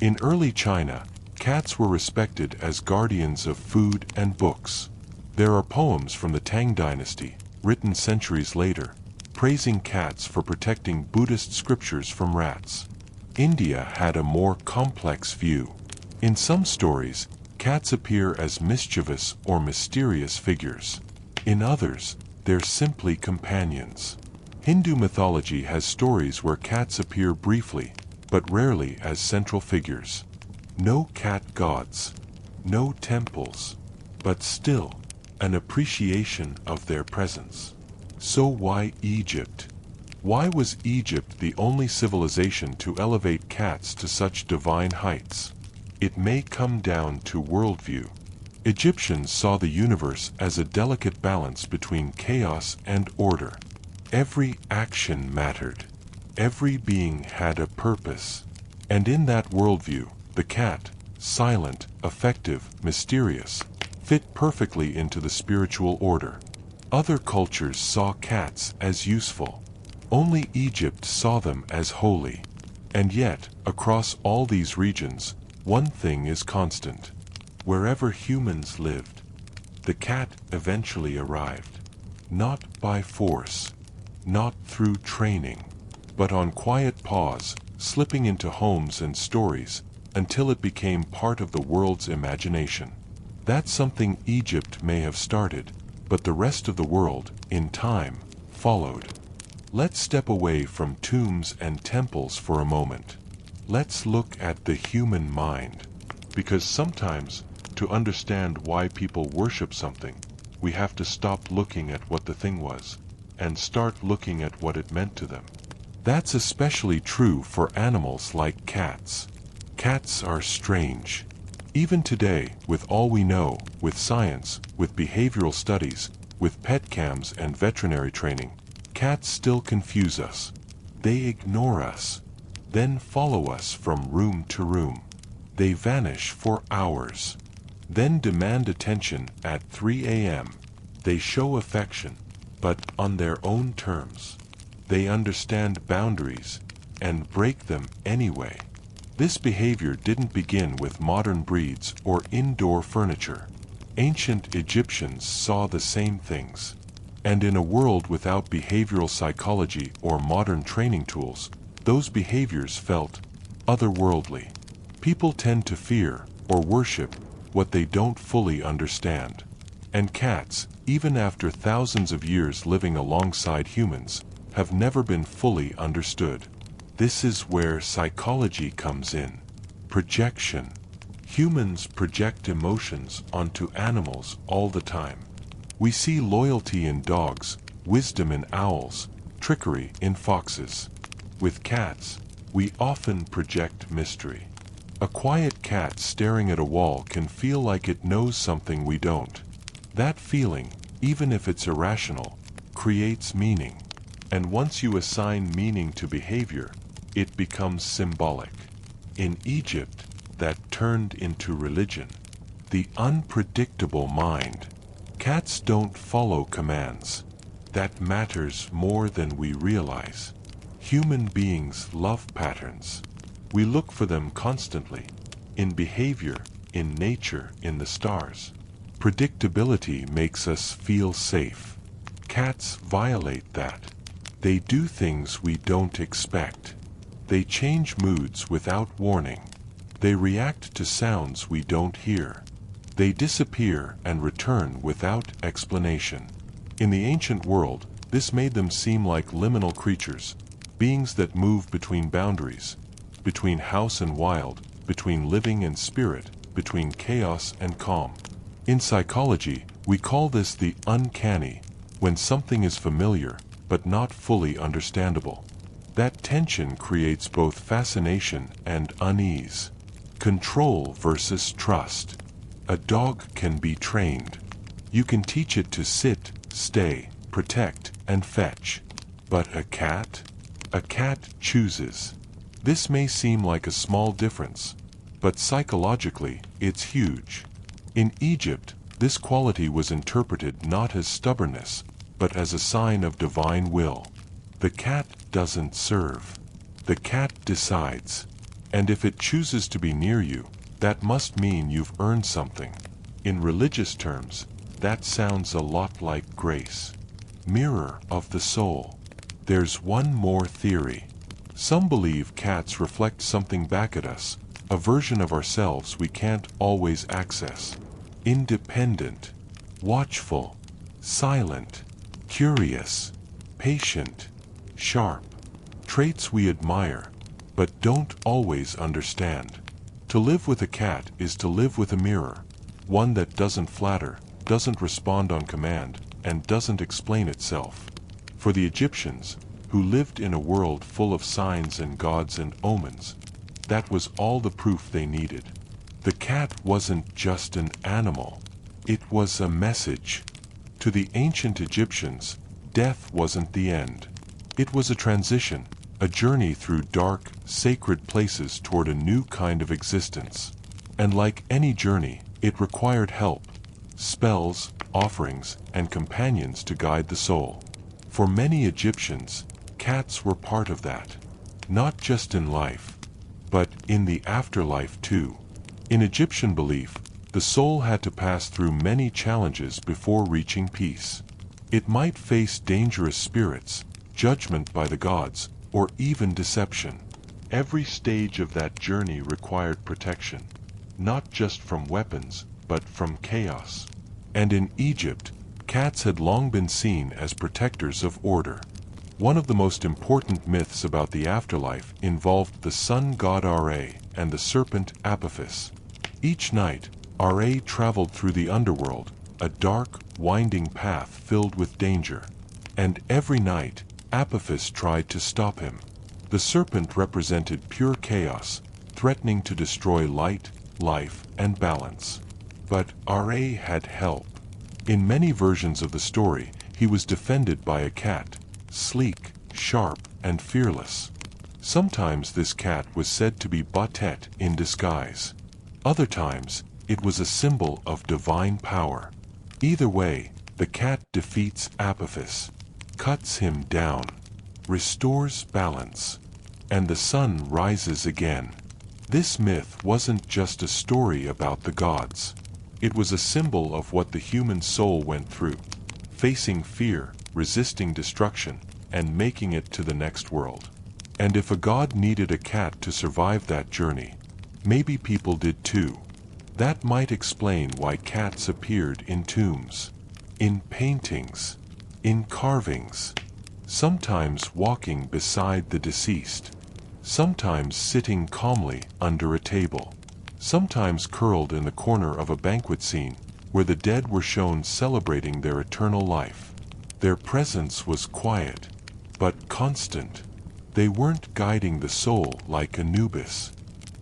In early China, cats were respected as guardians of food and books. There are poems from the Tang dynasty, written centuries later, praising cats for protecting Buddhist scriptures from rats. India had a more complex view. In some stories, cats appear as mischievous or mysterious figures. In others, they're simply companions. Hindu mythology has stories where cats appear briefly, but rarely as central figures. No cat gods, no temples, but still, an appreciation of their presence. So why Egypt? Why was Egypt the only civilization to elevate cats to such divine heights? It may come down to worldview. Egyptians saw the universe as a delicate balance between chaos and order. Every action mattered. Every being had a purpose. And in that worldview, the cat, silent, effective, mysterious, fit perfectly into the spiritual order. Other cultures saw cats as useful. Only Egypt saw them as holy. And yet, across all these regions, one thing is constant. Wherever humans lived, the cat eventually arrived. Not by force, not through training, but on quiet paws, slipping into homes and stories, until it became part of the world's imagination. That's something Egypt may have started, but the rest of the world, in time, followed. Let's step away from tombs and temples for a moment. Let's look at the human mind. Because sometimes, to understand why people worship something, we have to stop looking at what the thing was, and start looking at what it meant to them. That's especially true for animals like cats. Cats are strange. Even today, with all we know, with science, with behavioral studies, with pet cams and veterinary training, cats still confuse us. They ignore us, then follow us from room to room. They vanish for hours, then demand attention at 3 a.m. They show affection, but on their own terms. They understand boundaries and break them anyway. This behavior didn't begin with modern breeds or indoor furniture. Ancient Egyptians saw the same things. And in a world without behavioral psychology or modern training tools, those behaviors felt otherworldly. People tend to fear or worship what they don't fully understand. And cats, even after thousands of years living alongside humans, have never been fully understood. This is where psychology comes in. Projection. Humans project emotions onto animals all the time. We see loyalty in dogs, wisdom in owls, trickery in foxes. With cats, we often project mystery. A quiet cat staring at a wall can feel like it knows something we don't. That feeling, even if it's irrational, creates meaning. And once you assign meaning to behavior, it becomes symbolic. In Egypt, that turned into religion. The unpredictable mind. Cats don't follow commands. That matters more than we realize. Human beings love patterns. We look for them constantly. In behavior, in nature, in the stars. Predictability makes us feel safe. Cats violate that. They do things we don't expect. They change moods without warning. They react to sounds we don't hear. They disappear and return without explanation. In the ancient world, this made them seem like liminal creatures, beings that move between boundaries, between house and wild, between living and spirit, between chaos and calm. In psychology, we call this the uncanny, when something is familiar, but not fully understandable. That tension creates both fascination and unease. Control versus trust. A dog can be trained. You can teach it to sit, stay, protect, and fetch. But a cat? A cat chooses. This may seem like a small difference, but psychologically, it's huge. In Egypt, this quality was interpreted not as stubbornness, but as a sign of divine will. The cat doesn't serve. The cat decides. And if it chooses to be near you, that must mean you've earned something. In religious terms, that sounds a lot like grace. Mirror of the soul. There's one more theory. Some believe cats reflect something back at us, a version of ourselves we can't always access. Independent, watchful, silent, curious, patient, sharp. Traits we admire, but don't always understand. To live with a cat is to live with a mirror, one that doesn't flatter, doesn't respond on command, and doesn't explain itself. For the Egyptians, who lived in a world full of signs and gods and omens, that was all the proof they needed. The cat wasn't just an animal, it was a message. To the ancient Egyptians, death wasn't the end. It was a transition, a journey through dark, sacred places toward a new kind of existence. And like any journey, it required help, spells, offerings, and companions to guide the soul. For many Egyptians, cats were part of that. Not just in life, but in the afterlife too. In Egyptian belief, the soul had to pass through many challenges before reaching peace. It might face dangerous spirits, judgment by the gods, or even deception. Every stage of that journey required protection, not just from weapons, but from chaos. And in Egypt, cats had long been seen as protectors of order. One of the most important myths about the afterlife involved the sun god Ra and the serpent Apophis. Each night, Ra traveled through the underworld, a dark, winding path filled with danger. And every night, Apophis tried to stop him. The serpent represented pure chaos, threatening to destroy light, life, and balance. But Ra had help. In many versions of the story, he was defended by a cat, sleek, sharp, and fearless. Sometimes this cat was said to be Batet in disguise. Other times, it was a symbol of divine power. Either way, the cat defeats Apophis, cuts him down, restores balance, and the sun rises again. This myth wasn't just a story about the gods. It was a symbol of what the human soul went through, facing fear, resisting destruction, and making it to the next world. And if a god needed a cat to survive that journey, maybe people did too. That might explain why cats appeared in tombs, in paintings, in carvings, sometimes walking beside the deceased, sometimes sitting calmly under a table, sometimes curled in the corner of a banquet scene where the dead were shown celebrating their eternal life. Their presence was quiet, but constant. They weren't guiding the soul like Anubis.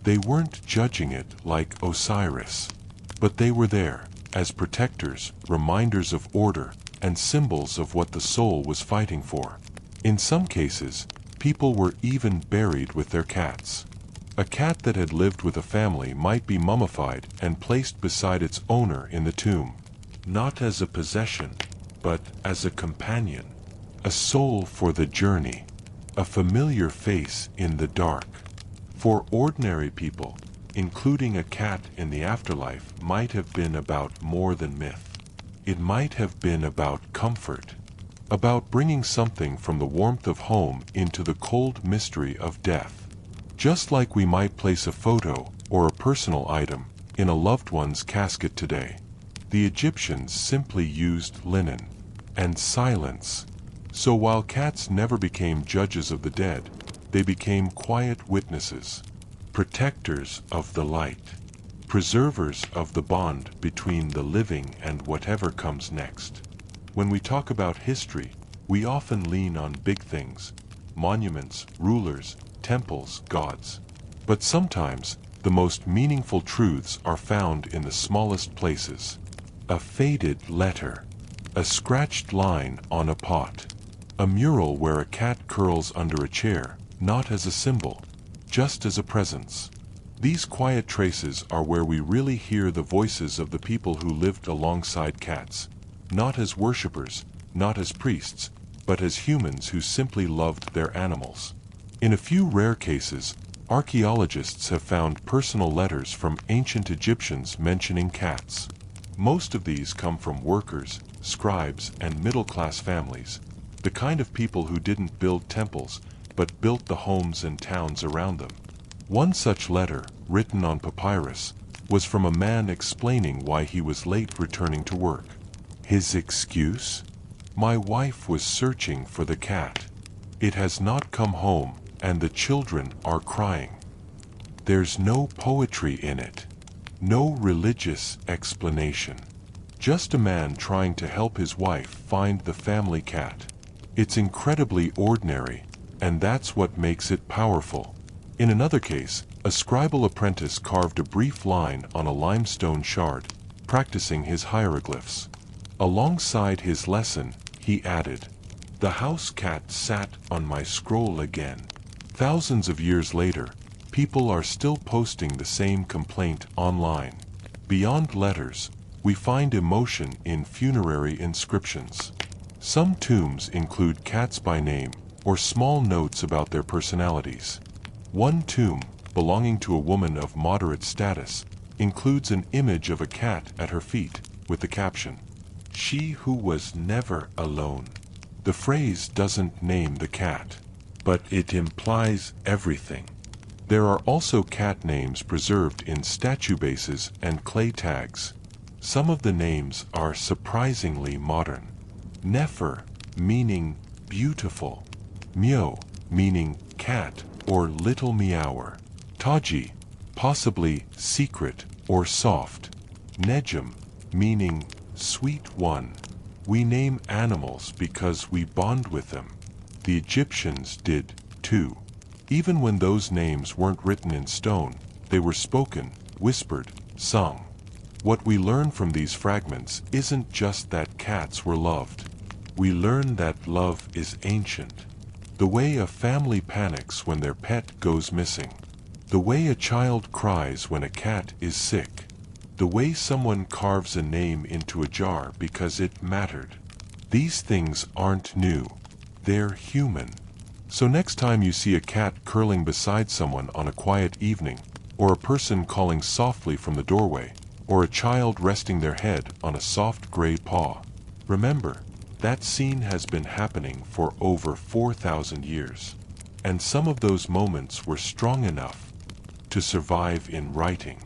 They weren't judging it like Osiris. But they were there, as protectors, reminders of order, and symbols of what the soul was fighting for. In some cases, people were even buried with their cats. A cat that had lived with a family might be mummified and placed beside its owner in the tomb, not as a possession, but as a companion, a soul for the journey, a familiar face in the dark. For ordinary people, including a cat in the afterlife might have been about more than myth. It might have been about comfort, about bringing something from the warmth of home into the cold mystery of death. Just like we might place a photo or a personal item in a loved one's casket today, the Egyptians simply used linen and silence. So while cats never became judges of the dead, they became quiet witnesses, protectors of the light, preservers of the bond between the living and whatever comes next. When we talk about history, we often lean on big things, monuments, rulers, temples, gods. But sometimes, the most meaningful truths are found in the smallest places. A faded letter, a scratched line on a pot, a mural where a cat curls under a chair, not as a symbol, just as a presence. These quiet traces are where we really hear the voices of the people who lived alongside cats, not as worshippers, not as priests, but as humans who simply loved their animals. In a few rare cases, archaeologists have found personal letters from ancient Egyptians mentioning cats. Most of these come from workers, scribes, and middle-class families, the kind of people who didn't build temples, but built the homes and towns around them. One such letter, written on papyrus, was from a man explaining why he was late returning to work. His excuse? "My wife was searching for the cat. It has not come home, and the children are crying." There's no poetry in it. No religious explanation. Just a man trying to help his wife find the family cat. It's incredibly ordinary, and that's what makes it powerful. In another case, a scribal apprentice carved a brief line on a limestone shard, practicing his hieroglyphs. Alongside his lesson, he added, "The house cat sat on my scroll again." Thousands of years later, people are still posting the same complaint online. Beyond letters, we find emotion in funerary inscriptions. Some tombs include cats by name, or small notes about their personalities. One tomb, belonging to a woman of moderate status, includes an image of a cat at her feet, with the caption, "She who was never alone." The phrase doesn't name the cat, but it implies everything. There are also cat names preserved in statue bases and clay tags. Some of the names are surprisingly modern. Nefer, meaning beautiful. Myo, meaning cat or little meower. Taji, possibly secret or soft. Nejum, meaning sweet one. We name animals because we bond with them. The Egyptians did, too. Even when those names weren't written in stone, they were spoken, whispered, sung. What we learn from these fragments isn't just that cats were loved. We learn that love is ancient. The way a family panics when their pet goes missing. The way a child cries when a cat is sick. The way someone carves a name into a jar because it mattered. These things aren't new. They're human. So next time you see a cat curling beside someone on a quiet evening, or a person calling softly from the doorway, or a child resting their head on a soft gray paw, remember, that scene has been happening for over 4,000 years. And some of those moments were strong enough to survive in writing.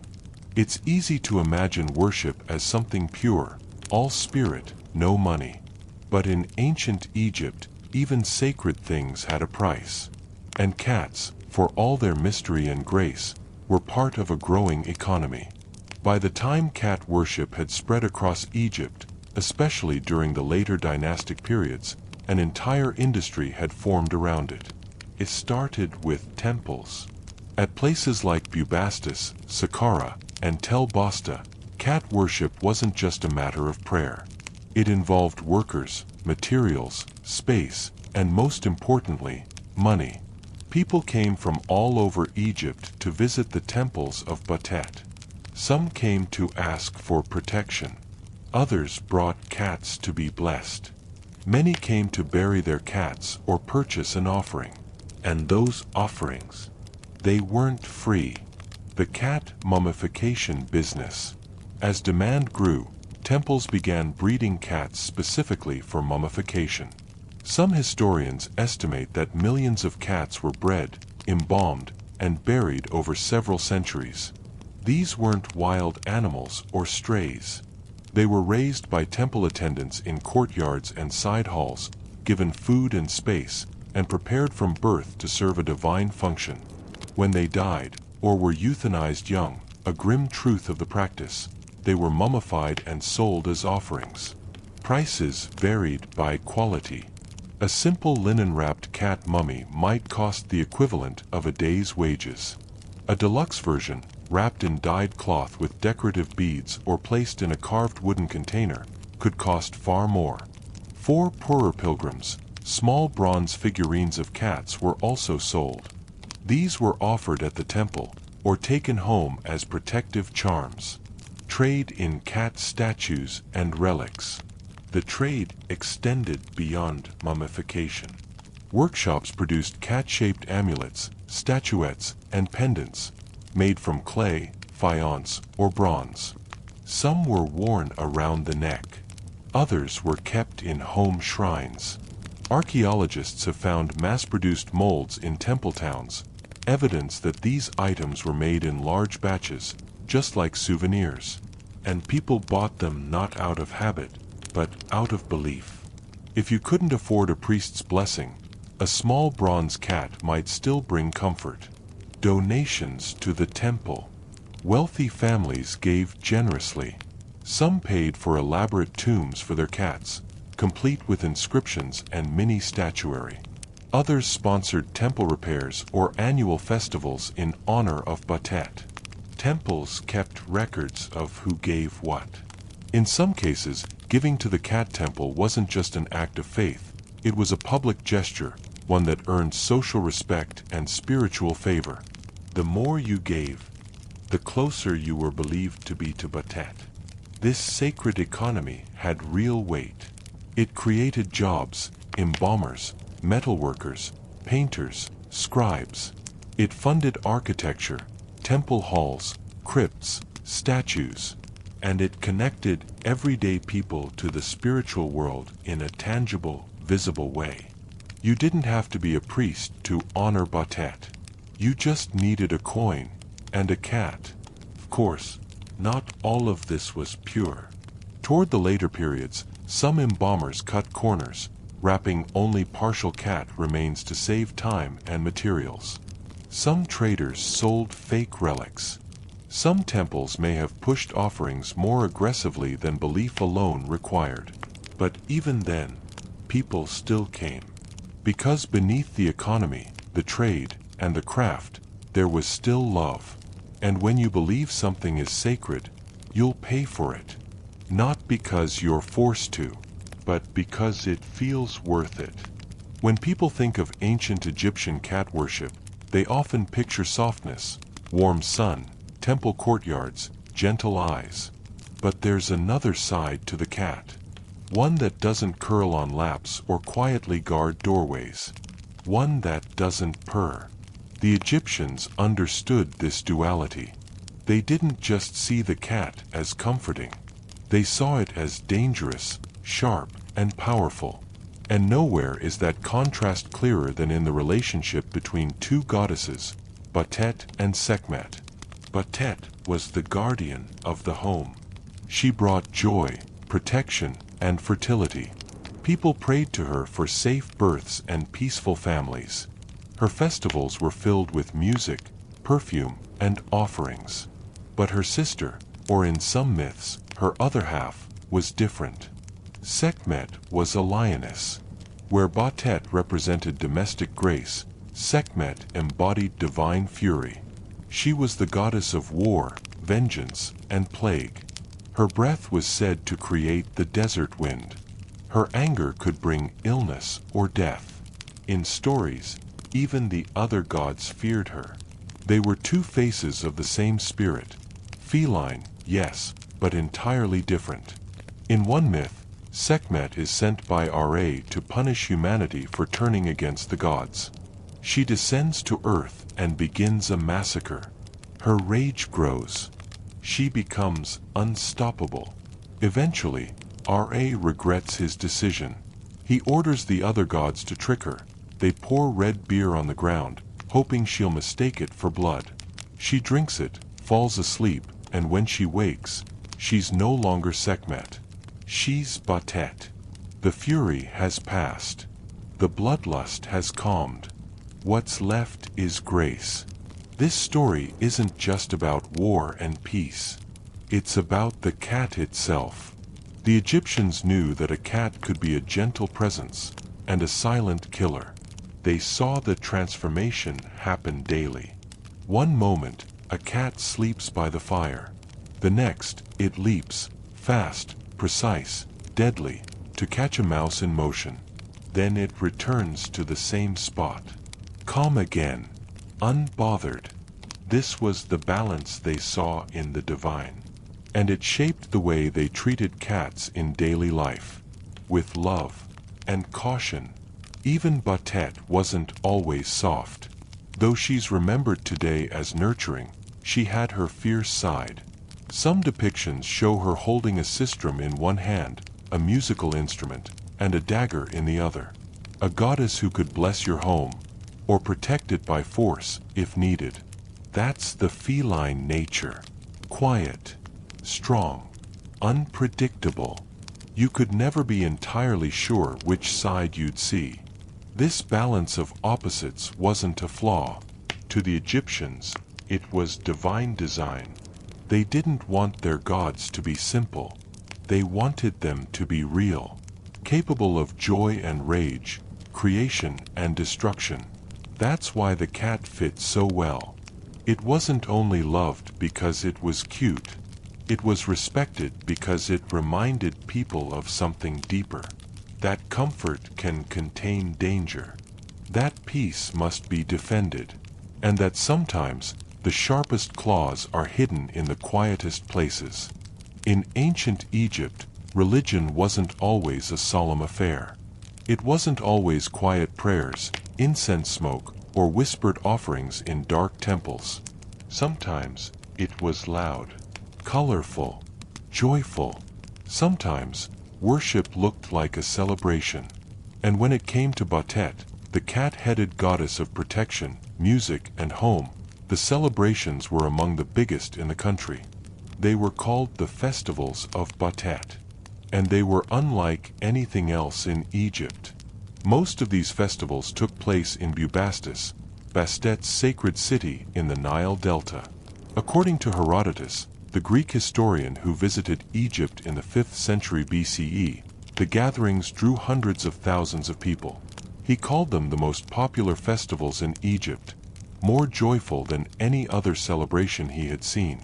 It's easy to imagine worship as something pure, all spirit, no money. But in ancient Egypt, even sacred things had a price. And cats, for all their mystery and grace, were part of a growing economy. By the time cat worship had spread across Egypt, especially during the later dynastic periods, an entire industry had formed around it. It started with temples. At places like Bubastis, Saqqara, and Tel Basta, cat worship wasn't just a matter of prayer. It involved workers, materials, space, and most importantly, money. People came from all over Egypt to visit the temples of Batet. Some came to ask for protection. Others brought cats to be blessed. Many came to bury their cats or purchase an offering. And those offerings, they weren't free. The cat mummification business. As demand grew, temples began breeding cats specifically for mummification. Some historians estimate that millions of cats were bred, embalmed, and buried over several centuries. These weren't wild animals or strays. They were raised by temple attendants in courtyards and side halls, given food and space, and prepared from birth to serve a divine function. When they died, or were euthanized young, a grim truth of the practice, they were mummified and sold as offerings. Prices varied by quality. A simple linen-wrapped cat mummy might cost the equivalent of a day's wages. A deluxe version, wrapped in dyed cloth with decorative beads or placed in a carved wooden container, could cost far more. For poorer pilgrims, small bronze figurines of cats were also sold. These were offered at the temple, or taken home as protective charms. Trade in cat statues and relics. The trade extended beyond mummification. Workshops produced cat-shaped amulets, statuettes, and pendants, made from clay, faience, or bronze. Some were worn around the neck. Others were kept in home shrines. Archaeologists have found mass-produced molds in temple towns, evidence that these items were made in large batches, just like souvenirs. And people bought them not out of habit, but out of belief. If you couldn't afford a priest's blessing, a small bronze cat might still bring comfort. Donations to the temple. Wealthy families gave generously. Some paid for elaborate tombs for their cats, complete with inscriptions and mini statuary. Others sponsored temple repairs or annual festivals in honor of Batet. Temples kept records of who gave what. In some cases, giving to the cat temple wasn't just an act of faith, it was a public gesture, one that earned social respect and spiritual favor. The more you gave, the closer you were believed to be to Batet. This sacred economy had real weight. It created jobs, embalmers, metalworkers, painters, scribes. It funded architecture, temple halls, crypts, statues, and it connected everyday people to the spiritual world in a tangible, visible way. You didn't have to be a priest to honor Batet. You just needed a coin and a cat. Of course, not all of this was pure. Toward the later periods, some embalmers cut corners, wrapping only partial cat remains to save time and materials. Some traders sold fake relics. Some temples may have pushed offerings more aggressively than belief alone required. But even then, people still came. Because beneath the economy, the trade, and the craft, there was still love. And when you believe something is sacred, you'll pay for it. Not because you're forced to, but because it feels worth it. When people think of ancient Egyptian cat worship, they often picture softness, warm sun, temple courtyards, gentle eyes. But there's another side to the cat. One that doesn't curl on laps or quietly guard doorways. One that doesn't purr. The Egyptians understood this duality. They didn't just see the cat as comforting. They saw it as dangerous, sharp, and powerful. And nowhere is that contrast clearer than in the relationship between two goddesses, Batet and Sekhmet. Batet was the guardian of the home. She brought joy, protection, and fertility. People prayed to her for safe births and peaceful families. Her festivals were filled with music, perfume, and offerings. But her sister, or in some myths, her other half, was different. Sekhmet was a lioness. Where Batet represented domestic grace, Sekhmet embodied divine fury. She was the goddess of war, vengeance, and plague. Her breath was said to create the desert wind. Her anger could bring illness or death. In stories, even the other gods feared her. They were two faces of the same spirit. Feline, yes, but entirely different. In one myth, Sekhmet is sent by Ra to punish humanity for turning against the gods. She descends to earth and begins a massacre. Her rage grows. She becomes unstoppable. Eventually, Ra regrets his decision. He orders the other gods to trick her. They pour red beer on the ground, hoping she'll mistake it for blood. She drinks it, falls asleep, and when she wakes, she's no longer Sekhmet. She's Batet. The fury has passed. The bloodlust has calmed. What's left is grace. This story isn't just about war and peace. It's about the cat itself. The Egyptians knew that a cat could be a gentle presence and a silent killer. They saw the transformation happen daily. One moment, a cat sleeps by the fire. The next, it leaps, fast, precise, deadly, to catch a mouse in motion. Then it returns to the same spot. Calm again, unbothered. This was the balance they saw in the divine. And it shaped the way they treated cats in daily life. with love and caution. Even Batet wasn't always soft. Though she's remembered today as nurturing, she had her fierce side. Some depictions show her holding a sistrum in one hand, a musical instrument, and a dagger in the other. A goddess who could bless your home, or protect it by force if needed. That's the feline nature. Quiet, strong, unpredictable. You could never be entirely sure which side you'd see. This balance of opposites wasn't a flaw. To the Egyptians, it was divine design. They didn't want their gods to be simple. They wanted them to be real, capable of joy and rage, creation and destruction. That's why the cat fits so well. It wasn't only loved because it was cute. It was respected because it reminded people of something deeper. That comfort can contain danger. That peace must be defended. And that sometimes the sharpest claws are hidden in the quietest places. In ancient Egypt, religion wasn't always a solemn affair. It wasn't always quiet prayers, incense smoke, or whispered offerings in dark temples. Sometimes it was loud, colorful, joyful. Sometimes worship looked like a celebration. And when it came to Batet, the cat-headed goddess of protection, music, and home, the celebrations were among the biggest in the country. They were called the festivals of Batet. And they were unlike anything else in Egypt. Most of these festivals took place in Bubastis, Bastet's sacred city in the Nile Delta. According to Herodotus, the Greek historian who visited Egypt in the 5th century BCE, the gatherings drew hundreds of thousands of people. He called them the most popular festivals in Egypt, more joyful than any other celebration he had seen.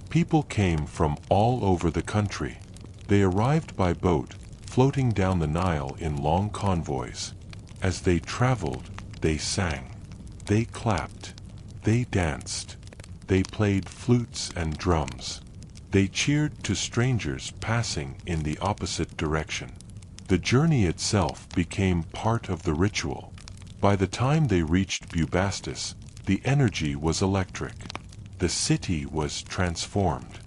People came from all over the country. They arrived by boat, floating down the Nile in long convoys. As they traveled, they sang. They clapped. They danced. They played flutes and drums. They cheered to strangers passing in the opposite direction. The journey itself became part of the ritual. By the time they reached Bubastis, the energy was electric. The city was transformed.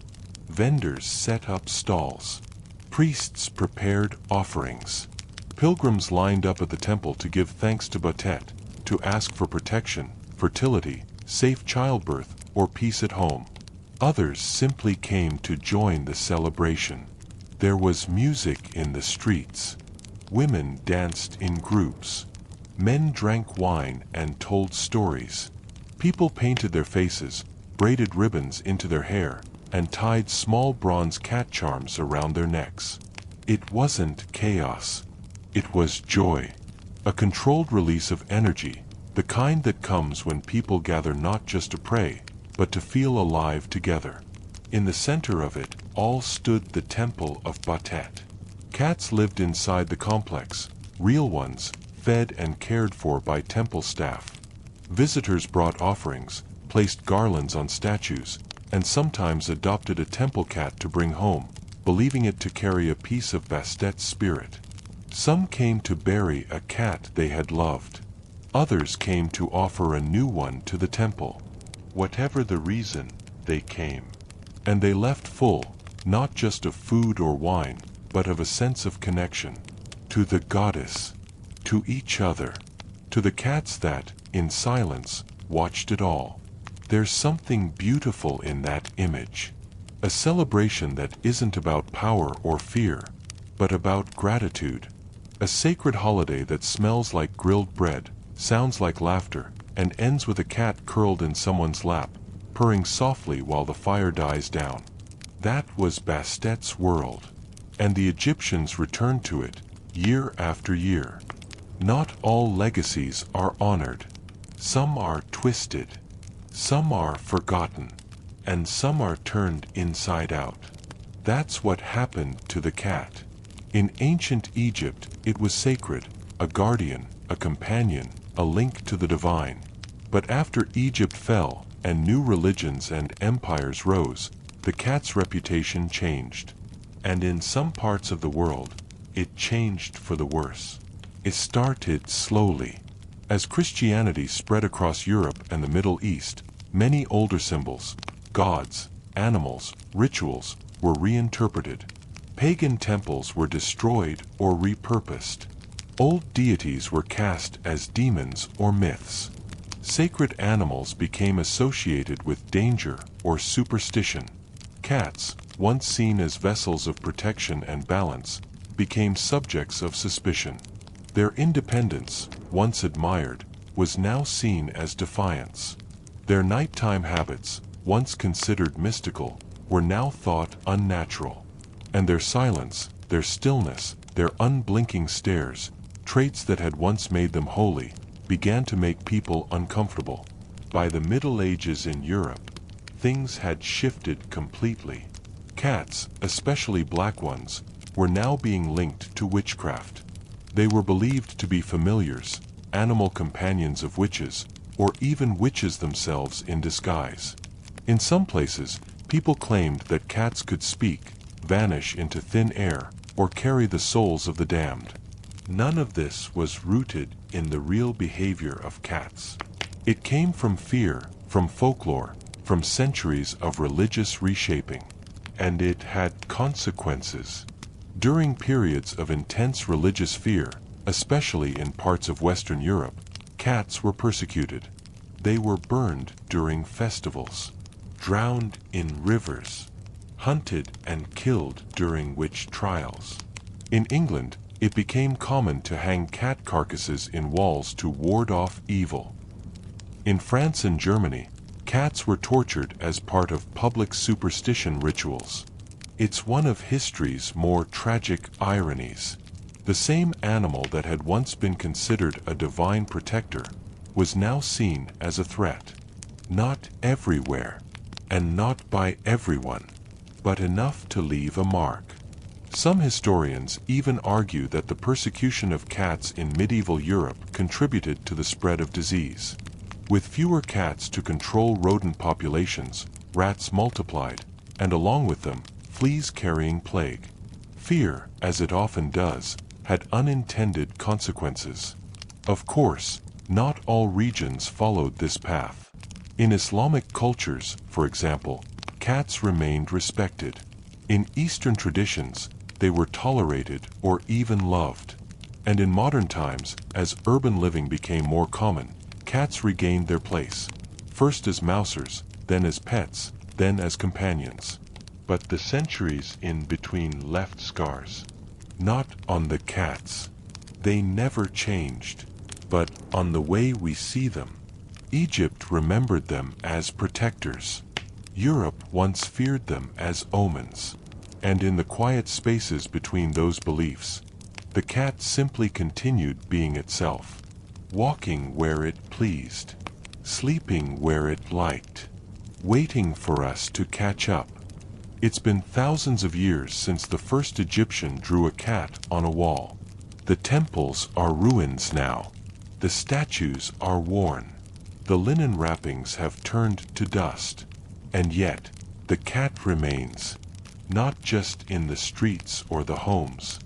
Vendors set up stalls. Priests prepared offerings. Pilgrims lined up at the temple to give thanks to Batet, to ask for protection, fertility, safe childbirth, or peace at home. Others simply came to join the celebration. There was music in the streets. Women danced in groups. Men drank wine and told stories. People painted their faces, braided ribbons into their hair, and tied small bronze cat charms around their necks. It wasn't chaos. It was joy. A controlled release of energy, the kind that comes when people gather not just to pray, but to feel alive together. In the center of it all stood the temple of Batet. Cats lived inside the complex, real ones, fed and cared for by temple staff. Visitors brought offerings, placed garlands on statues, and sometimes adopted a temple cat to bring home, believing it to carry a piece of Bastet's spirit. Some came to bury a cat they had loved. Others came to offer a new one to the temple. Whatever the reason, they came. And they left full, not just of food or wine, but of a sense of connection. To the goddess. To each other. To the cats that, in silence, watched it all. There's something beautiful in that image. A celebration that isn't about power or fear, but about gratitude. A sacred holiday that smells like grilled bread, sounds like laughter, and ends with a cat curled in someone's lap, purring softly while the fire dies down. That was Bastet's world. And the Egyptians returned to it, year after year. Not all legacies are honored. Some are twisted. Some are forgotten. And some are turned inside out. That's what happened to the cat. In ancient Egypt, it was sacred, a guardian, a companion, a link to the divine. But after Egypt fell, and new religions and empires rose, the cat's reputation changed. And in some parts of the world, it changed for the worse. It started slowly. As Christianity spread across Europe and the Middle East, many older symbols, gods, animals, rituals, were reinterpreted. Pagan temples were destroyed or repurposed. Old deities were cast as demons or myths. Sacred animals became associated with danger or superstition. Cats, once seen as vessels of protection and balance, became subjects of suspicion. Their independence, once admired, was now seen as defiance. Their nighttime habits, once considered mystical, were now thought unnatural. And their silence, their stillness, their unblinking stares, traits that had once made them holy, began to make people uncomfortable. By the Middle Ages in Europe, things had shifted completely. Cats, especially black ones, were now being linked to witchcraft. They were believed to be familiars, animal companions of witches, or even witches themselves in disguise. In some places, people claimed that cats could speak, vanish into thin air, or carry the souls of the damned. None of this was rooted in the real behavior of cats. It came from fear, from folklore, from centuries of religious reshaping. And it had consequences. During periods of intense religious fear, especially in parts of Western Europe, cats were persecuted. They were burned during festivals, drowned in rivers, hunted and killed during witch trials. In England, it became common to hang cat carcasses in walls to ward off evil. In France and Germany, cats were tortured as part of public superstition rituals. It's one of history's more tragic ironies. The same animal that had once been considered a divine protector was now seen as a threat. Not everywhere, and not by everyone, but enough to leave a mark. Some historians even argue that the persecution of cats in medieval Europe contributed to the spread of disease. With fewer cats to control rodent populations, rats multiplied, and along with them, fleas carrying plague. Fear, as it often does, had unintended consequences. Of course, not all regions followed this path. In Islamic cultures, for example, cats remained respected. In Eastern traditions, they were tolerated or even loved. And in modern times, as urban living became more common, cats regained their place, first as mousers, then as pets, then as companions. But the centuries in between left scars. Not on the cats. They never changed, but on the way we see them. Egypt remembered them as protectors. Europe once feared them as omens. And in the quiet spaces between those beliefs, the cat simply continued being itself, walking where it pleased, sleeping where it liked, waiting for us to catch up. It's been thousands of years since the first Egyptian drew a cat on a wall. The temples are ruins now. The statues are worn. The linen wrappings have turned to dust. And yet, the cat remains. Not just in the streets or the homes.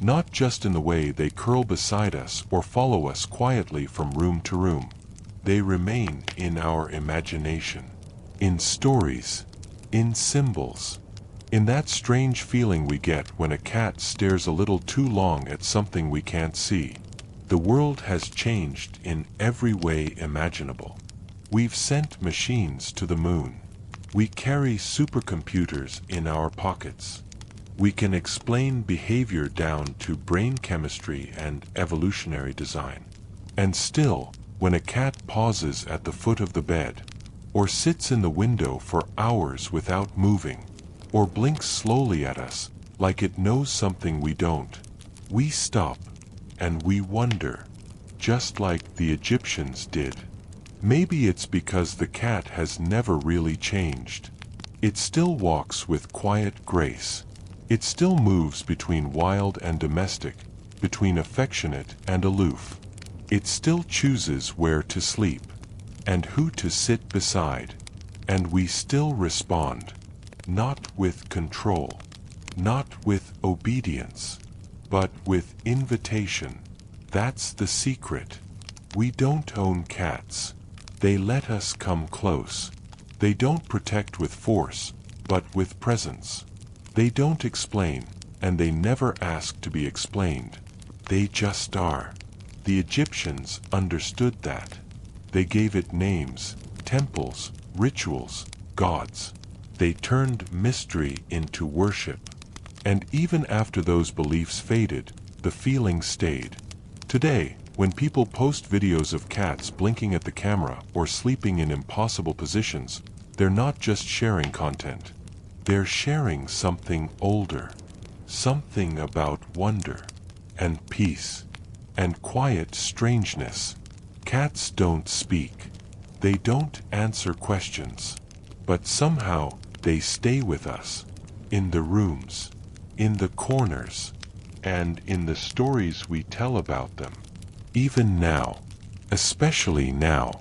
Not just in the way they curl beside us or follow us quietly from room to room. They remain in our imagination. In stories. In symbols. In that strange feeling we get when a cat stares a little too long at something we can't see. The world has changed in every way imaginable. We've sent machines to the moon. We carry supercomputers in our pockets. We can explain behavior down to brain chemistry and evolutionary design. And still, when a cat pauses at the foot of the bed, or sits in the window for hours without moving, or blinks slowly at us, like it knows something we don't, we stop, and we wonder, just like the Egyptians did. Maybe it's because the cat has never really changed. It still walks with quiet grace. It still moves between wild and domestic, between affectionate and aloof. It still chooses where to sleep, and who to sit beside. And we still respond, not with control, not with obedience, but with invitation. That's the secret. We don't own cats. They let us come close. They don't protect with force, but with presence. They don't explain, and they never ask to be explained. They just are. The Egyptians understood that. They gave it names, temples, rituals, gods. They turned mystery into worship. And even after those beliefs faded, the feeling stayed. Today, when people post videos of cats blinking at the camera or sleeping in impossible positions, they're not just sharing content. They're sharing something older. Something about wonder, and peace, and quiet strangeness. Cats don't speak. They don't answer questions. But somehow, they stay with us. In the rooms, in the corners, and in the stories we tell about them. Even now, especially now,